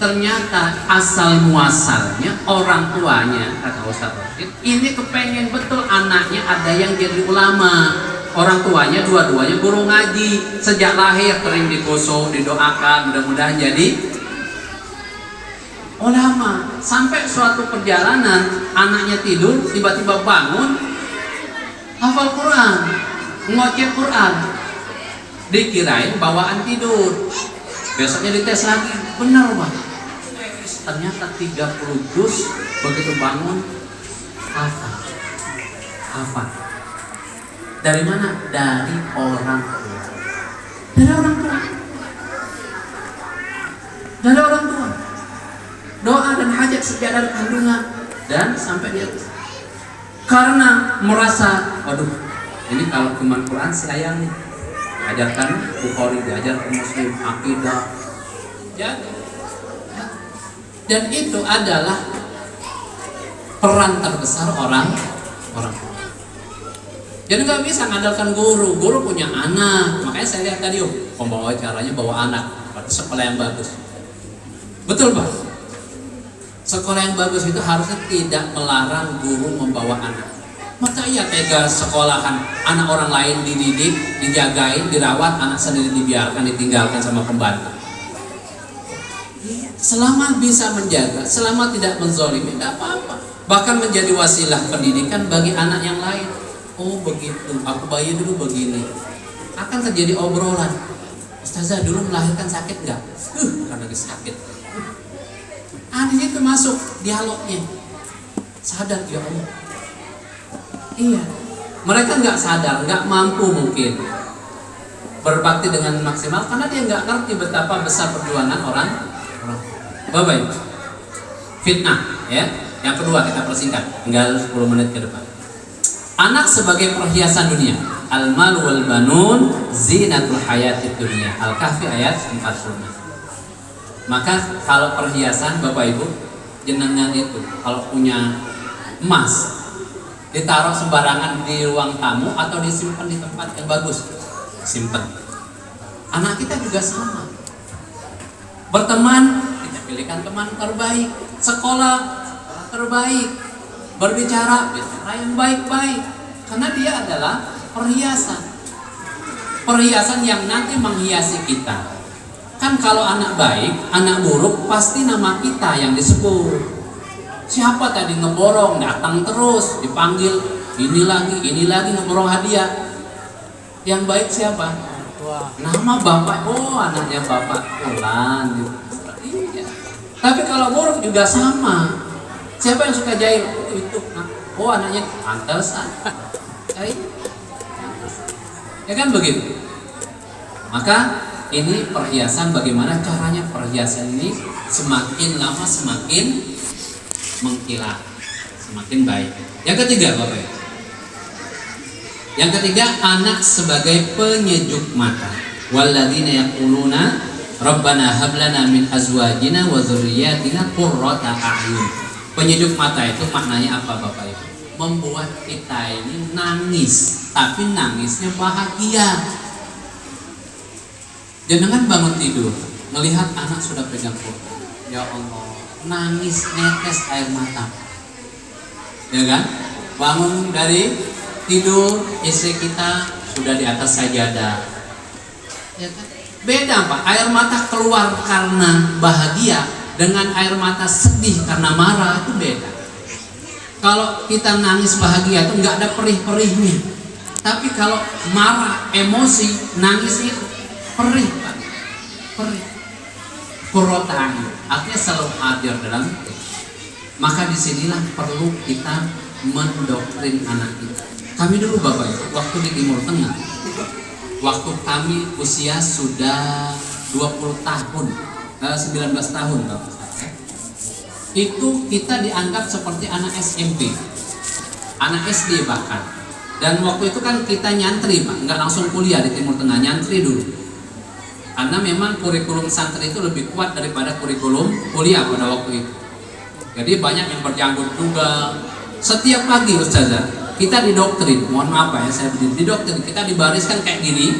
Ternyata asal muasalnya orang tuanya, kata Ustaz Rosyid, ini kepengen betul anaknya ada yang jadi ulama. Orang tuanya dua-duanya guru ngaji, sejak lahir sering dikosong, didoakan, mudah-mudahan jadi ulama. Sampai suatu perjalanan anaknya tidur, tiba-tiba bangun, hafal Quran, ngoceh Quran, dikirain bawaan tidur. Besoknya dites lagi, benar, Pak, ternyata 30 juz. Begitu bangun hafal. Dari mana? Dari orang tua. Dari orang tua. Doa dan hajat sejak dari kandungan dan sampai dia karena merasa, waduh, ini kalau cuma Quran sayang nih. Ajarkan Bukhari, diajarkan Muslim, akidah. Dan itu adalah peran terbesar orang tua. Jadi nggak bisa ngandalkan guru punya anak. Makanya saya lihat tadi, pembawa caranya bawa anak, sekolah yang bagus. Betul, Pak. Sekolah yang bagus itu harusnya tidak melarang guru membawa anak. Masa iya tega sekolahan anak orang lain dididik, dijagain, dirawat, anak sendiri dibiarkan, ditinggalkan sama pembantu. Selama bisa menjaga, selama tidak menzolimi, tidak apa-apa. Bahkan menjadi wasilah pendidikan bagi anak yang lain. Oh begitu, aku bayi dulu begini. Akan terjadi obrolan. Ustazah dulu melahirkan sakit nggak? Karena lagi sakit. Di situ masuk dialognya. Sadar, ya Allah. Iya. Mereka nggak sadar, nggak mampu mungkin berbakti dengan maksimal karena dia nggak ngerti betapa besar perjuangan orang. Baik. Fitnah, ya. Yang kedua kita persingkat, tinggal 10 menit ke depan. Anak sebagai perhiasan dunia. Al-mal wal banun zinatul hayatid dunia. Al-Kahfi ayat 40. Maka kalau perhiasan, Bapak Ibu, jenengan itu kalau punya emas ditaruh sembarangan di ruang tamu atau disimpan di tempat yang bagus, simpan. Anak kita juga sama. Berteman, kita pilihkan teman terbaik. Sekolah terbaik. Berbicara yang baik-baik. Karena dia adalah perhiasan. Perhiasan yang nanti menghiasi kita. Kan kalau anak baik, anak buruk pasti nama kita yang disebut. Siapa tadi ngeborong, datang terus, dipanggil ini lagi ngeborong hadiah. Yang baik siapa? Nama bapak, oh anaknya bapak Fulan gitu. Iya. Tapi kalau buruk juga sama. Siapa yang suka jahil? Oh, itu. Oh anaknya pantesan. Ya kan begitu. Maka ini perhiasan, bagaimana caranya perhiasan ini semakin lama semakin mengkilat, semakin baik. Yang ketiga Bapak Ibu. Yang ketiga, anak sebagai penyejuk mata. Walladzina yaquluna rabbana hab lana min azwajina wa dzurriyyatina qurrata a'yun. Penyejuk mata itu maknanya apa Bapak Ibu? Membuat kita ini nangis, tapi nangisnya bahagia. Jangan bangun tidur melihat anak sudah pegang Quran, ya Allah, nangis netes air mata, ya kan? Bangun dari tidur, istri kita sudah di atas sajadah, ya kan? Beda Pak, air mata keluar karena bahagia dengan air mata sedih karena marah itu beda. Kalau kita nangis bahagia itu nggak ada perih-perihnya, tapi kalau marah, emosi, nangisnya perih Pak, perih. Qurrata a'yun, artinya selalu hadir dalam. Maka disinilah perlu kita mendoktrin anak kita. Kami dulu Bapak Ibu, waktu di Timur Tengah, waktu kami usia sudah 20 tahun, 19 tahun Bapak, itu kita dianggap seperti anak SMP, anak SD bahkan. Dan waktu itu kan kita nyantri Pak, nggak langsung kuliah di Timur Tengah, nyantri dulu. Karena memang kurikulum santri itu lebih kuat daripada kurikulum kuliah pada waktu itu. Jadi banyak yang berjanggut juga. Setiap pagi Ustazah, kita didoktrin, mohon maaf ya saya didoktrin, kita dibariskan kayak gini.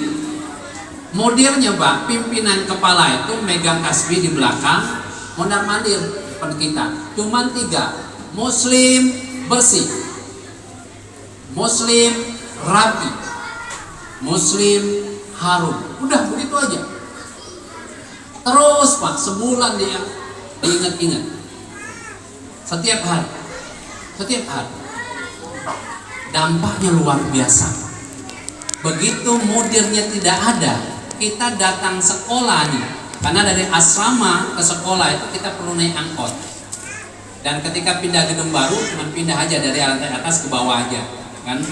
Modelnya Pak, pimpinan kepala itu megang tasbih di belakang, mondar mandir depan kita. Cuman 3, Muslim bersih, Muslim rapi, Muslim harum. Udah begitu aja. Terus Pak, sebulan dia diingat-ingat. Setiap hari. Dampaknya luar biasa. Begitu mudirnya tidak ada, kita datang sekolah nih. Karena dari asrama ke sekolah itu kita perlu naik angkot. Dan ketika pindah gedung baru, cuma pindah aja dari lantai atas ke bawah aja. Kan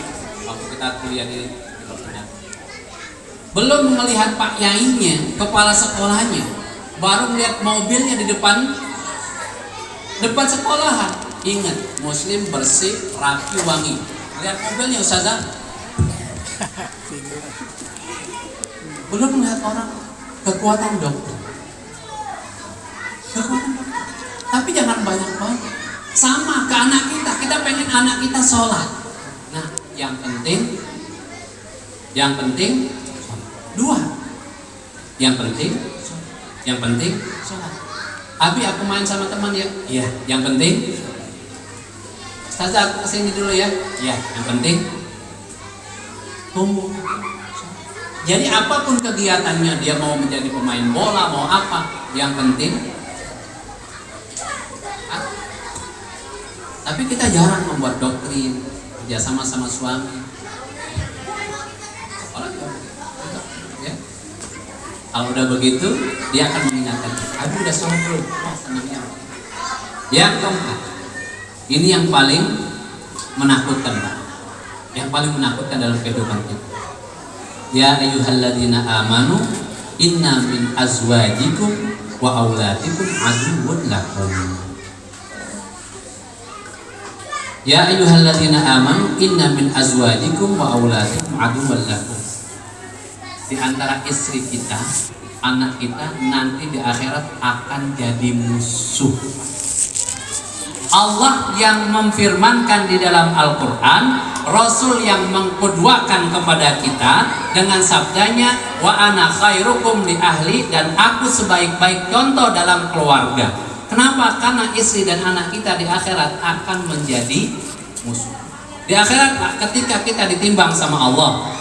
waktu kita kuliah di belum melihat Pak Yainya, kepala sekolahnya, baru melihat mobilnya di depan sekolahan. Ingat, Muslim bersih, rapi, wangi. Lihat mobilnya Ustazah. Belum melihat orang, kekuatan dokter. Tapi jangan banyak-banyak. Sama ke anak kita pengen anak kita sholat. Nah, yang penting 2. Yang penting sholat. Abi aku main sama teman ya. Iya, yang penting. Ustazah aku kesini dulu ya. Iya, yang penting tumbuh. Jadi apapun kegiatannya, dia mau menjadi pemain bola, mau apa, yang penting. Tapi kita jarang membuat doktrin kerja sama suami. Ya. Kalau udah begitu, dia akan mengingatkan, "Abi udah sholat belum?" Oh, senangnya. Yang keempat, ini yang paling menakutkan, Pak. Yang paling menakutkan dalam kehidupan kita. Ya ayyuhalladzina amanu inna min azwajikum wa auladikum aduwwun lakum. Ya ayyuhalladzina amanu inna min azwajikum wa auladikum aduwwun lakum. Di antara istri kita, anak kita nanti di akhirat akan jadi musuh. Allah yang memfirmankan di dalam Al-Quran, Rasul yang mengqudwakan kepada kita dengan sabdanya, wa ana khairukum li ahli, dan aku sebaik-baik contoh dalam keluarga. Kenapa? Karena istri dan anak kita di akhirat akan menjadi musuh. Di akhirat ketika kita ditimbang sama Allah,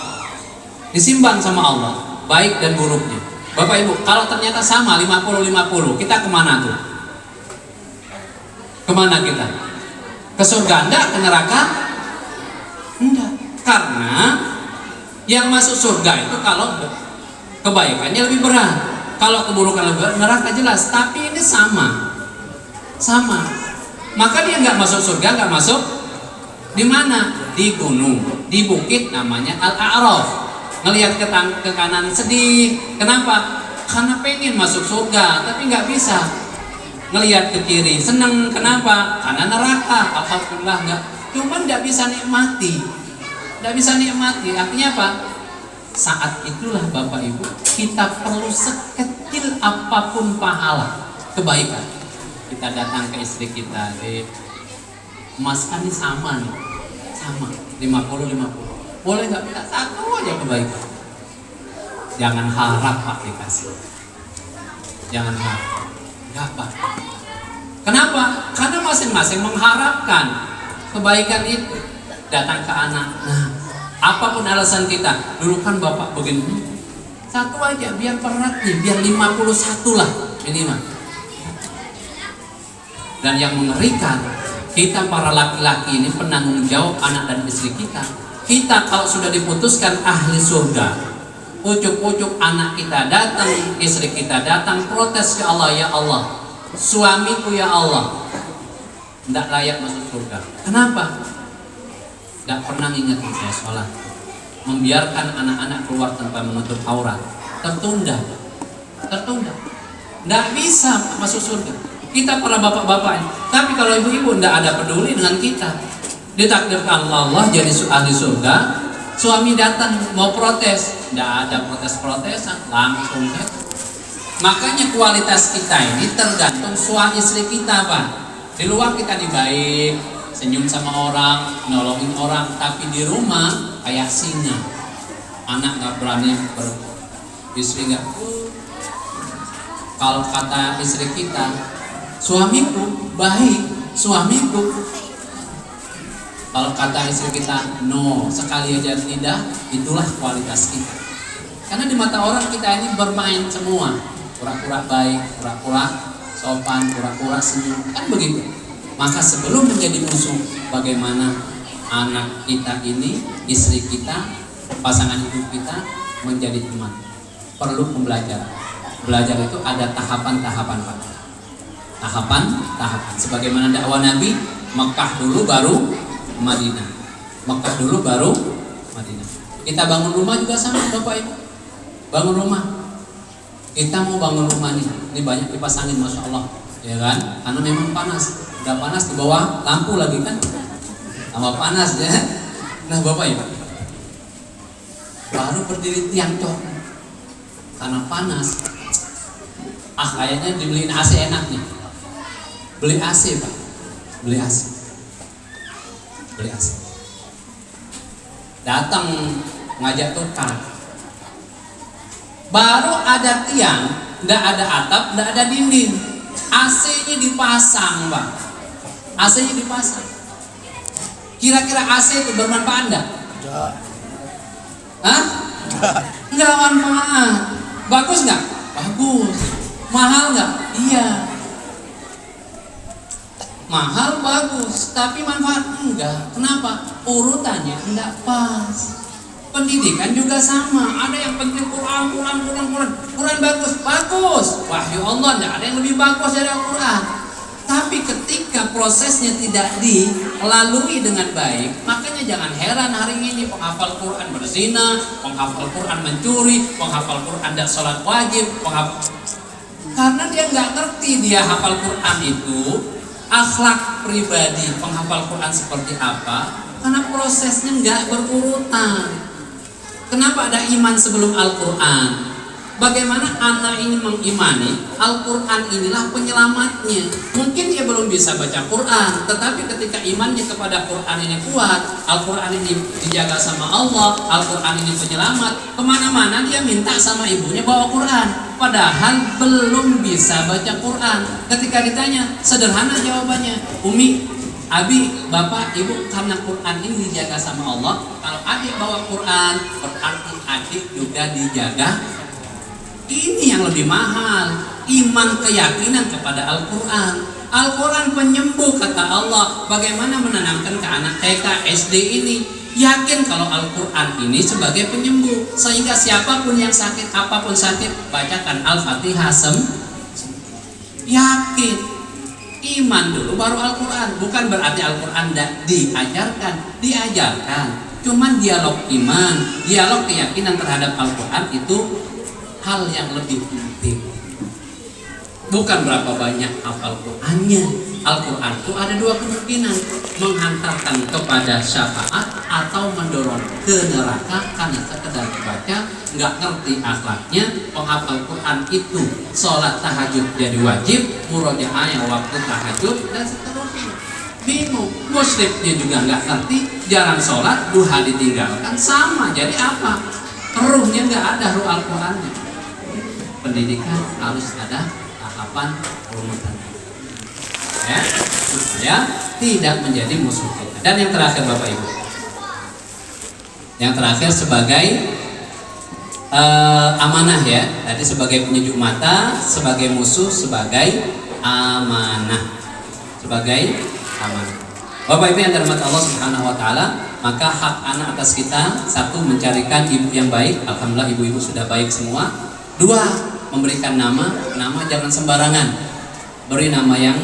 disimbang sama Allah, baik dan buruknya, Bapak Ibu, kalau ternyata sama 50-50, kita kemana tuh? Kemana kita? Ke surga enggak? Ke neraka? Enggak. Karena yang masuk surga itu kalau kebaikannya lebih berat, kalau keburukan lebih berat, neraka jelas. Tapi ini sama. Maka dia nggak masuk surga, nggak masuk di mana? Di gunung, di bukit namanya Al-A'raf. Ngelihat ke kanan sedih. Kenapa? Karena pengen masuk surga, tapi nggak bisa. Ngelihat ke kiri seneng. Kenapa? Karena neraka. Alhamdulillah nggak. Cuman nggak bisa nikmati. Artinya apa? Saat itulah Bapak Ibu, kita perlu sekecil apapun pahala kebaikan. Kita datang ke istri kita, Mas kan ini sama 50-50. Boleh nggak kita satu aja kebaikan? Jangan harap Pak dikasih. Jangan harap. Nggak Pak. Kenapa? Karena masing-masing mengharapkan kebaikan itu datang ke anak. Nah, apapun alasan kita, dulu kan Bapak begini. Satu aja, biar berat nih, biar 51 lah minimal. Dan yang mengerikan, kita para laki-laki ini penanggung jawab anak dan istri kita. Kita kalau sudah diputuskan ahli surga, ujuk-ujuk anak kita datang, istri kita datang, protes ke Allah, ya Allah, suamiku ya Allah, tidak layak masuk surga. Kenapa? Tidak pernah ingetin saya sholat, membiarkan anak-anak keluar tanpa menutup aurat, tertunda, tidak bisa masuk surga. Kita para bapak-bapak ini. Tapi kalau ibu-ibu tidak ada peduli dengan kita, ditakdirkan Allah jadi ahli surga, suami datang mau protes, tidak ada protes-protesan, langsung kan. Makanya kualitas kita ini tergantung suami istri kita Pak. Di luar kita baik, senyum sama orang, nolongin orang, tapi di rumah kayak singa. Anak nggak berani istri nggak. Kalau kata istri kita, suamiku baik, suamiku. Kalau kata istri kita, no, sekali aja tidak, itulah kualitas kita. Karena di mata orang kita ini bermain semua, pura-pura baik, pura-pura sopan, pura-pura senyum, kan begitu. Maka sebelum menjadi musuh, bagaimana anak kita ini, istri kita, pasangan hidup kita menjadi teman. Perlu pembelajaran. Belajar itu ada tahapan-tahapan Pak. Tahapan. Sebagaimana dakwah Nabi, Mekah dulu baru Madinah. Kita bangun rumah juga sama Bapak Ibu. Bangun rumah. Kita mau bangun rumah nih. Ini banyak dipasangin Masya Allah, ya kan? Karena memang panas. Udah panas di bawah lampu lagi kan? Tambah panas ya. Nah Bapak Ibu, baru berdiri tiang cok. Karena panas. Kayaknya dibeliin AC enak nih. Beli AC Pak. Beli AC. Datang ngajak tukar. Baru ada tiang, nggak ada atap, nggak ada dinding. AC-nya dipasang Pak. AC-nya dipasang. Kira-kira AC itu bermanfaat enggak? Hah? Enggak manfaat. Bagus enggak? Bagus. Mahal enggak? Iya. Mahal bagus, tapi manfaat enggak. Kenapa? Urutannya enggak pas. Pendidikan juga sama. Ada yang penting Quran bagus. Wahyu Allah, enggak ada yang lebih bagus dari Al-Quran. Tapi ketika prosesnya tidak dilalui dengan baik, makanya jangan heran hari ini penghafal Quran berzina, penghafal Quran mencuri, penghafal Quran tidak sholat wajib, karena dia nggak ngerti dia hafal Quran itu akhlak pribadi penghafal Quran seperti apa, karena prosesnya nggak berurutan. Kenapa ada iman sebelum Al-Quran? Bagaimana anak ini mengimani Al-Quran inilah penyelamatnya. Mungkin dia belum bisa baca Quran, tetapi ketika imannya kepada Quran ini kuat, Al-Quran ini dijaga sama Allah, Al-Quran ini penyelamat, kemana-mana dia minta sama ibunya bawa Quran, padahal belum bisa baca Quran. Ketika ditanya, sederhana jawabannya, Umi, Abi, Bapak, Ibu, karena Quran ini dijaga sama Allah, kalau adik bawa Quran, berarti adik juga dijaga Ini yang lebih mahal, iman keyakinan kepada Al-Quran. Al-Quran penyembuh kata Allah. Bagaimana menanamkan ke anak TK, SD ini yakin kalau Al-Quran ini sebagai penyembuh, sehingga siapapun yang sakit, apapun sakit, bacakan Al-Fatihah yakin. Iman dulu baru Al-Quran. Bukan berarti Al-Quran diajarkan. Cuman dialog iman, dialog keyakinan terhadap Al-Quran itu hal yang lebih penting. Bukan berapa banyak hafal Qurannya. Al-Quran itu ada dua kemungkinan, menghantarkan kepada syafaat atau mendorong ke neraka karena sekedar dibaca, nggak ngerti akhlaknya. Penghafal Quran itu sholat tahajud jadi wajib, murojaah yang waktu tahajud dan seterusnya. Bingung, muslim dia juga nggak ngerti, jarang sholat, duha ditinggalkan, sama. Jadi apa? Ruhnya nggak ada, ruh Al-Qurannya. Pendidikan harus ada tahapan runutan, ya, supaya tidak menjadi musuh kita. Dan yang terakhir Bapak Ibu, yang terakhir sebagai amanah ya, tadi sebagai penyejuk mata, sebagai musuh, sebagai amanah, sebagai amanah. Bapak Ibu yang dirahmati Allah Subhanahu wa taala, maka hak anak atas kita, satu, mencarikan ibu yang baik. Alhamdulillah ibu-ibu sudah baik semua. Dua, memberikan nama jangan sembarangan, beri nama yang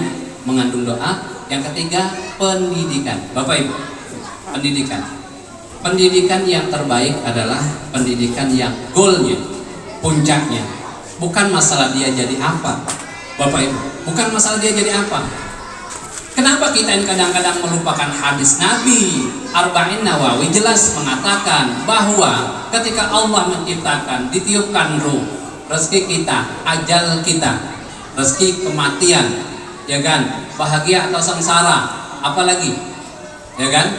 mengandung doa. Yang ketiga, pendidikan. Bapak Ibu, pendidikan yang terbaik adalah pendidikan yang goalnya, puncaknya bukan masalah dia jadi apa. Bapak Ibu, bukan masalah dia jadi apa. Kenapa kita ini kadang-kadang melupakan hadis Nabi Arba'in Nawawi jelas mengatakan bahwa ketika Allah menciptakan, ditiupkan ruh, rezeki kita, ajal kita, rezeki kematian, ya kan, bahagia atau sengsara, apalagi, ya kan,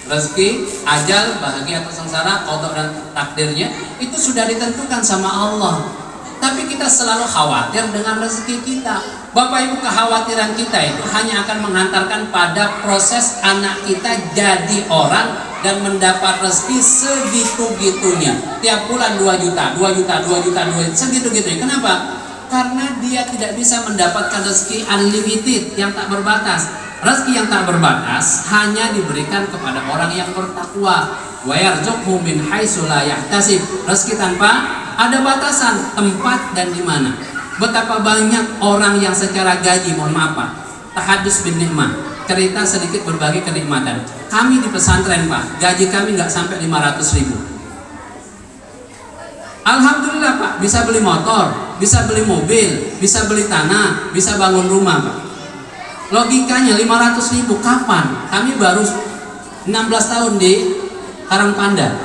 rezeki, ajal, bahagia atau sengsara, qada dan takdirnya itu sudah ditentukan sama Allah. Tapi kita selalu khawatir dengan rezeki kita. Bapak Ibu, kekhawatiran kita itu hanya akan menghantarkan pada proses anak kita jadi orang dan mendapat rezeki segitu-gitunya. Tiap bulan 2 juta, segitu-gitunya. Kenapa? Karena dia tidak bisa mendapatkan rezeki unlimited yang tak berbatas. Rezeki yang tak berbatas hanya diberikan kepada orang yang bertakwa. Wa yarzuqhu min haitsu la yahtasib. Rezeki tanpa ada batasan tempat dan di mana. Betapa banyak orang yang secara gaji, mohon maaf Pak, tahadus bin nikmah, cerita sedikit berbagi kenikmatan. Kami di pesantren Pak, gaji kami nggak sampai 500.000. Alhamdulillah Pak, bisa beli motor, bisa beli mobil, bisa beli tanah, bisa bangun rumah Pak. Logikanya 500.000 kapan? Kami baru 16 tahun di Karangpanda.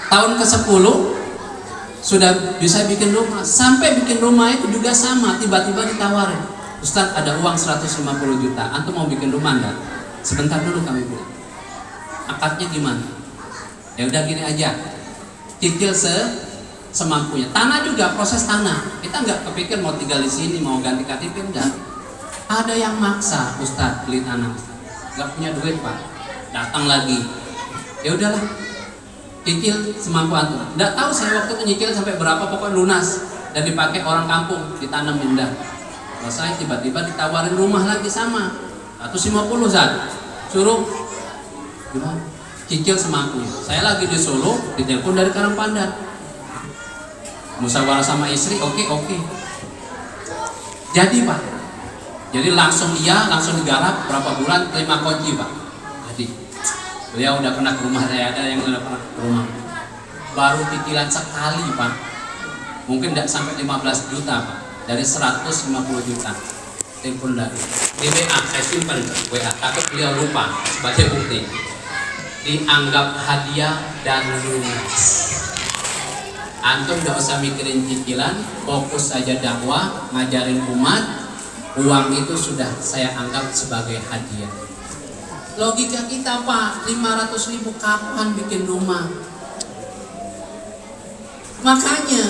Tahun ke-10 sudah bisa bikin rumah. Sampai bikin rumah itu juga sama, tiba-tiba ditawarin, Ustadz ada uang 150 juta, antum mau bikin rumah enggak? Sebentar dulu kami bilang, akadnya gimana? Ya udah gini aja, cicil semampunya. Tanah juga, proses tanah, kita nggak kepikir mau tinggal di sini, mau ganti KTP, enggak. Ada yang maksa, Ustadz beli tanah, nggak punya duit Pak, datang lagi, ya udahlah, cicil semampu antum. Nggak tahu saya waktu itu nyicil sampai berapa, pokoknya lunas dan dipakai orang kampung, ditanamin dah. Selesai tiba-tiba ditawarin rumah lagi sama 150 Zat. Suruh gimana? Cicil semampunya. Saya lagi di Solo, ditelepon dari Karangpanda. Musyawarah sama istri, oke. Jadi Pak. Jadi langsung langsung digarap, berapa bulan terima kunci Pak. Jadi beliau udah pernah ke rumah saya, ada yang udah pernah ke rumah. Baru cicilan sekali Pak, mungkin tidak sampai 15 juta Pak, dari 150 juta. Telepon dari di WA, saya simpan WA, takut beliau lupa sebagai bukti. Dianggap hadiah dan lunas. Antum gak usah mikirin cicilan, fokus aja dakwah, ngajarin umat. Uang itu sudah saya anggap sebagai hadiah. Logika kita Pak, 500.000 kapan bikin rumah? Makanya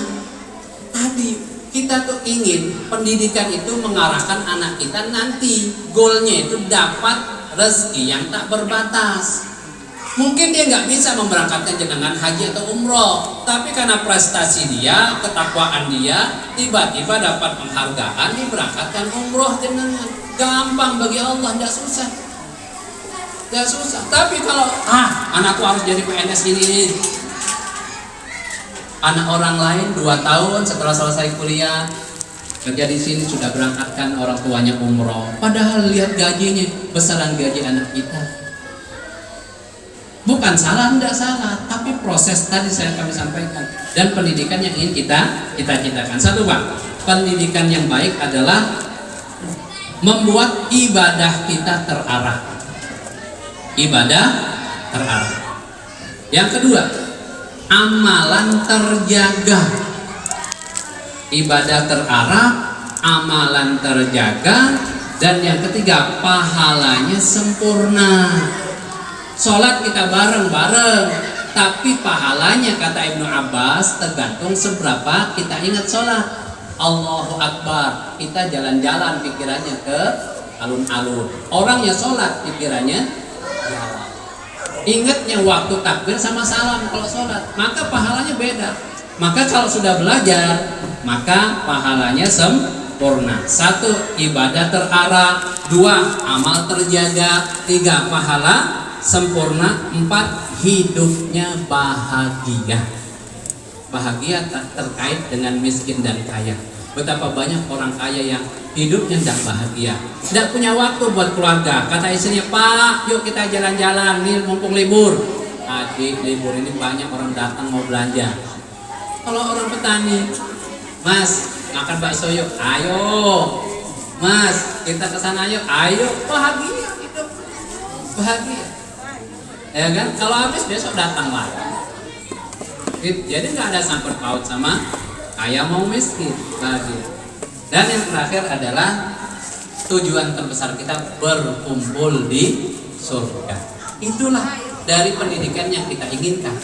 tadi kita tuh ingin pendidikan itu mengarahkan anak kita nanti goalnya itu dapat rezeki yang tak berbatas. Mungkin dia nggak bisa memberangkatkan jenengan haji atau umroh, tapi karena prestasi dia, ketakwaan dia, tiba-tiba dapat penghargaan diberangkatkan umroh jenengan. Gampang bagi Allah, nggak susah. Nggak susah. Tapi kalau anakku harus jadi PNS ini, anak orang lain 2 tahun setelah selesai kuliah kerja di sini sudah berangkatkan orang tuanya umroh. Padahal lihat gajinya, besaran gaji anak kita. Bukan salah, tidak salah, tapi proses tadi kami sampaikan dan pendidikan yang ingin kita cita-citakan. Satu Pak, pendidikan yang baik adalah membuat ibadah kita terarah. Ibadah terarah. Yang kedua, amalan terjaga. Ibadah terarah, amalan terjaga, dan yang ketiga, pahalanya sempurna. Sholat kita bareng-bareng, tapi pahalanya kata Ibnu Abbas tergantung seberapa kita ingat sholat. Allahu Akbar, kita jalan-jalan pikirannya ke alun-alun. Orangnya sholat pikirannya jalan. Ingatnya waktu takbir sama salam kalau sholat, maka pahalanya beda. Maka kalau sudah belajar, maka pahalanya sempurna. 1. Ibadah terarah, 2. Amal terjaga, 3. Pahala sempurna, 4. Hidupnya bahagia. Bahagia tak terkait dengan miskin dan kaya. Betapa banyak orang kaya yang hidupnya tidak bahagia, tidak punya waktu buat keluarga. Kata istrinya, Pak, yuk kita jalan-jalan nih mumpung libur. Adik, libur ini banyak orang datang mau belanja. Kalau orang petani, Mas, makan bakso yuk. Ayo, Mas, kita kesana yuk. Ayo, bahagia hidup, bahagia. Ya kan? Kalau habis besok datang lagi. Jadi nggak ada sangkut paut sama kaya mau miskin, bahagia. Dan yang terakhir adalah tujuan terbesar kita berkumpul di surga. Itulah dari pendidikan yang kita inginkan.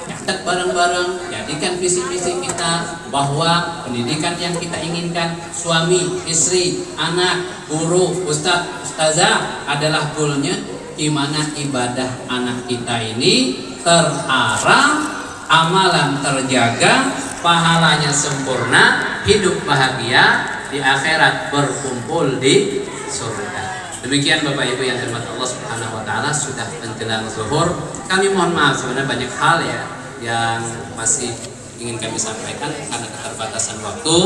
Catat bareng-bareng, jadikan visi-visi kita bahwa pendidikan yang kita inginkan, suami, istri, anak, guru, ustadz, ustazah adalah goalnya. Gimana ibadah anak kita ini terarah, amalan terjaga, pahalanya sempurna, hidup bahagia, di akhirat berkumpul di surga. Demikian Bapak Ibu yang dirahmati Allah Subhanahu wa taala, sudah menjelang zuhur. Kami mohon maaf sebenarnya banyak hal ya yang masih ingin kami sampaikan karena keterbatasan waktu,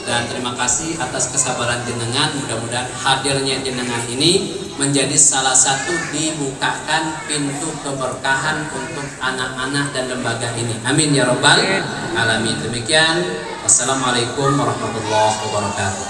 dan terima kasih atas kesabaran jenengan. Mudah-mudahan hadirnya jenengan ini menjadi salah satu dibukakan pintu keberkahan untuk anak-anak dan lembaga ini. Amin ya rabbal alamin. Demikian, wassalamualaikum warahmatullahi wabarakatuh.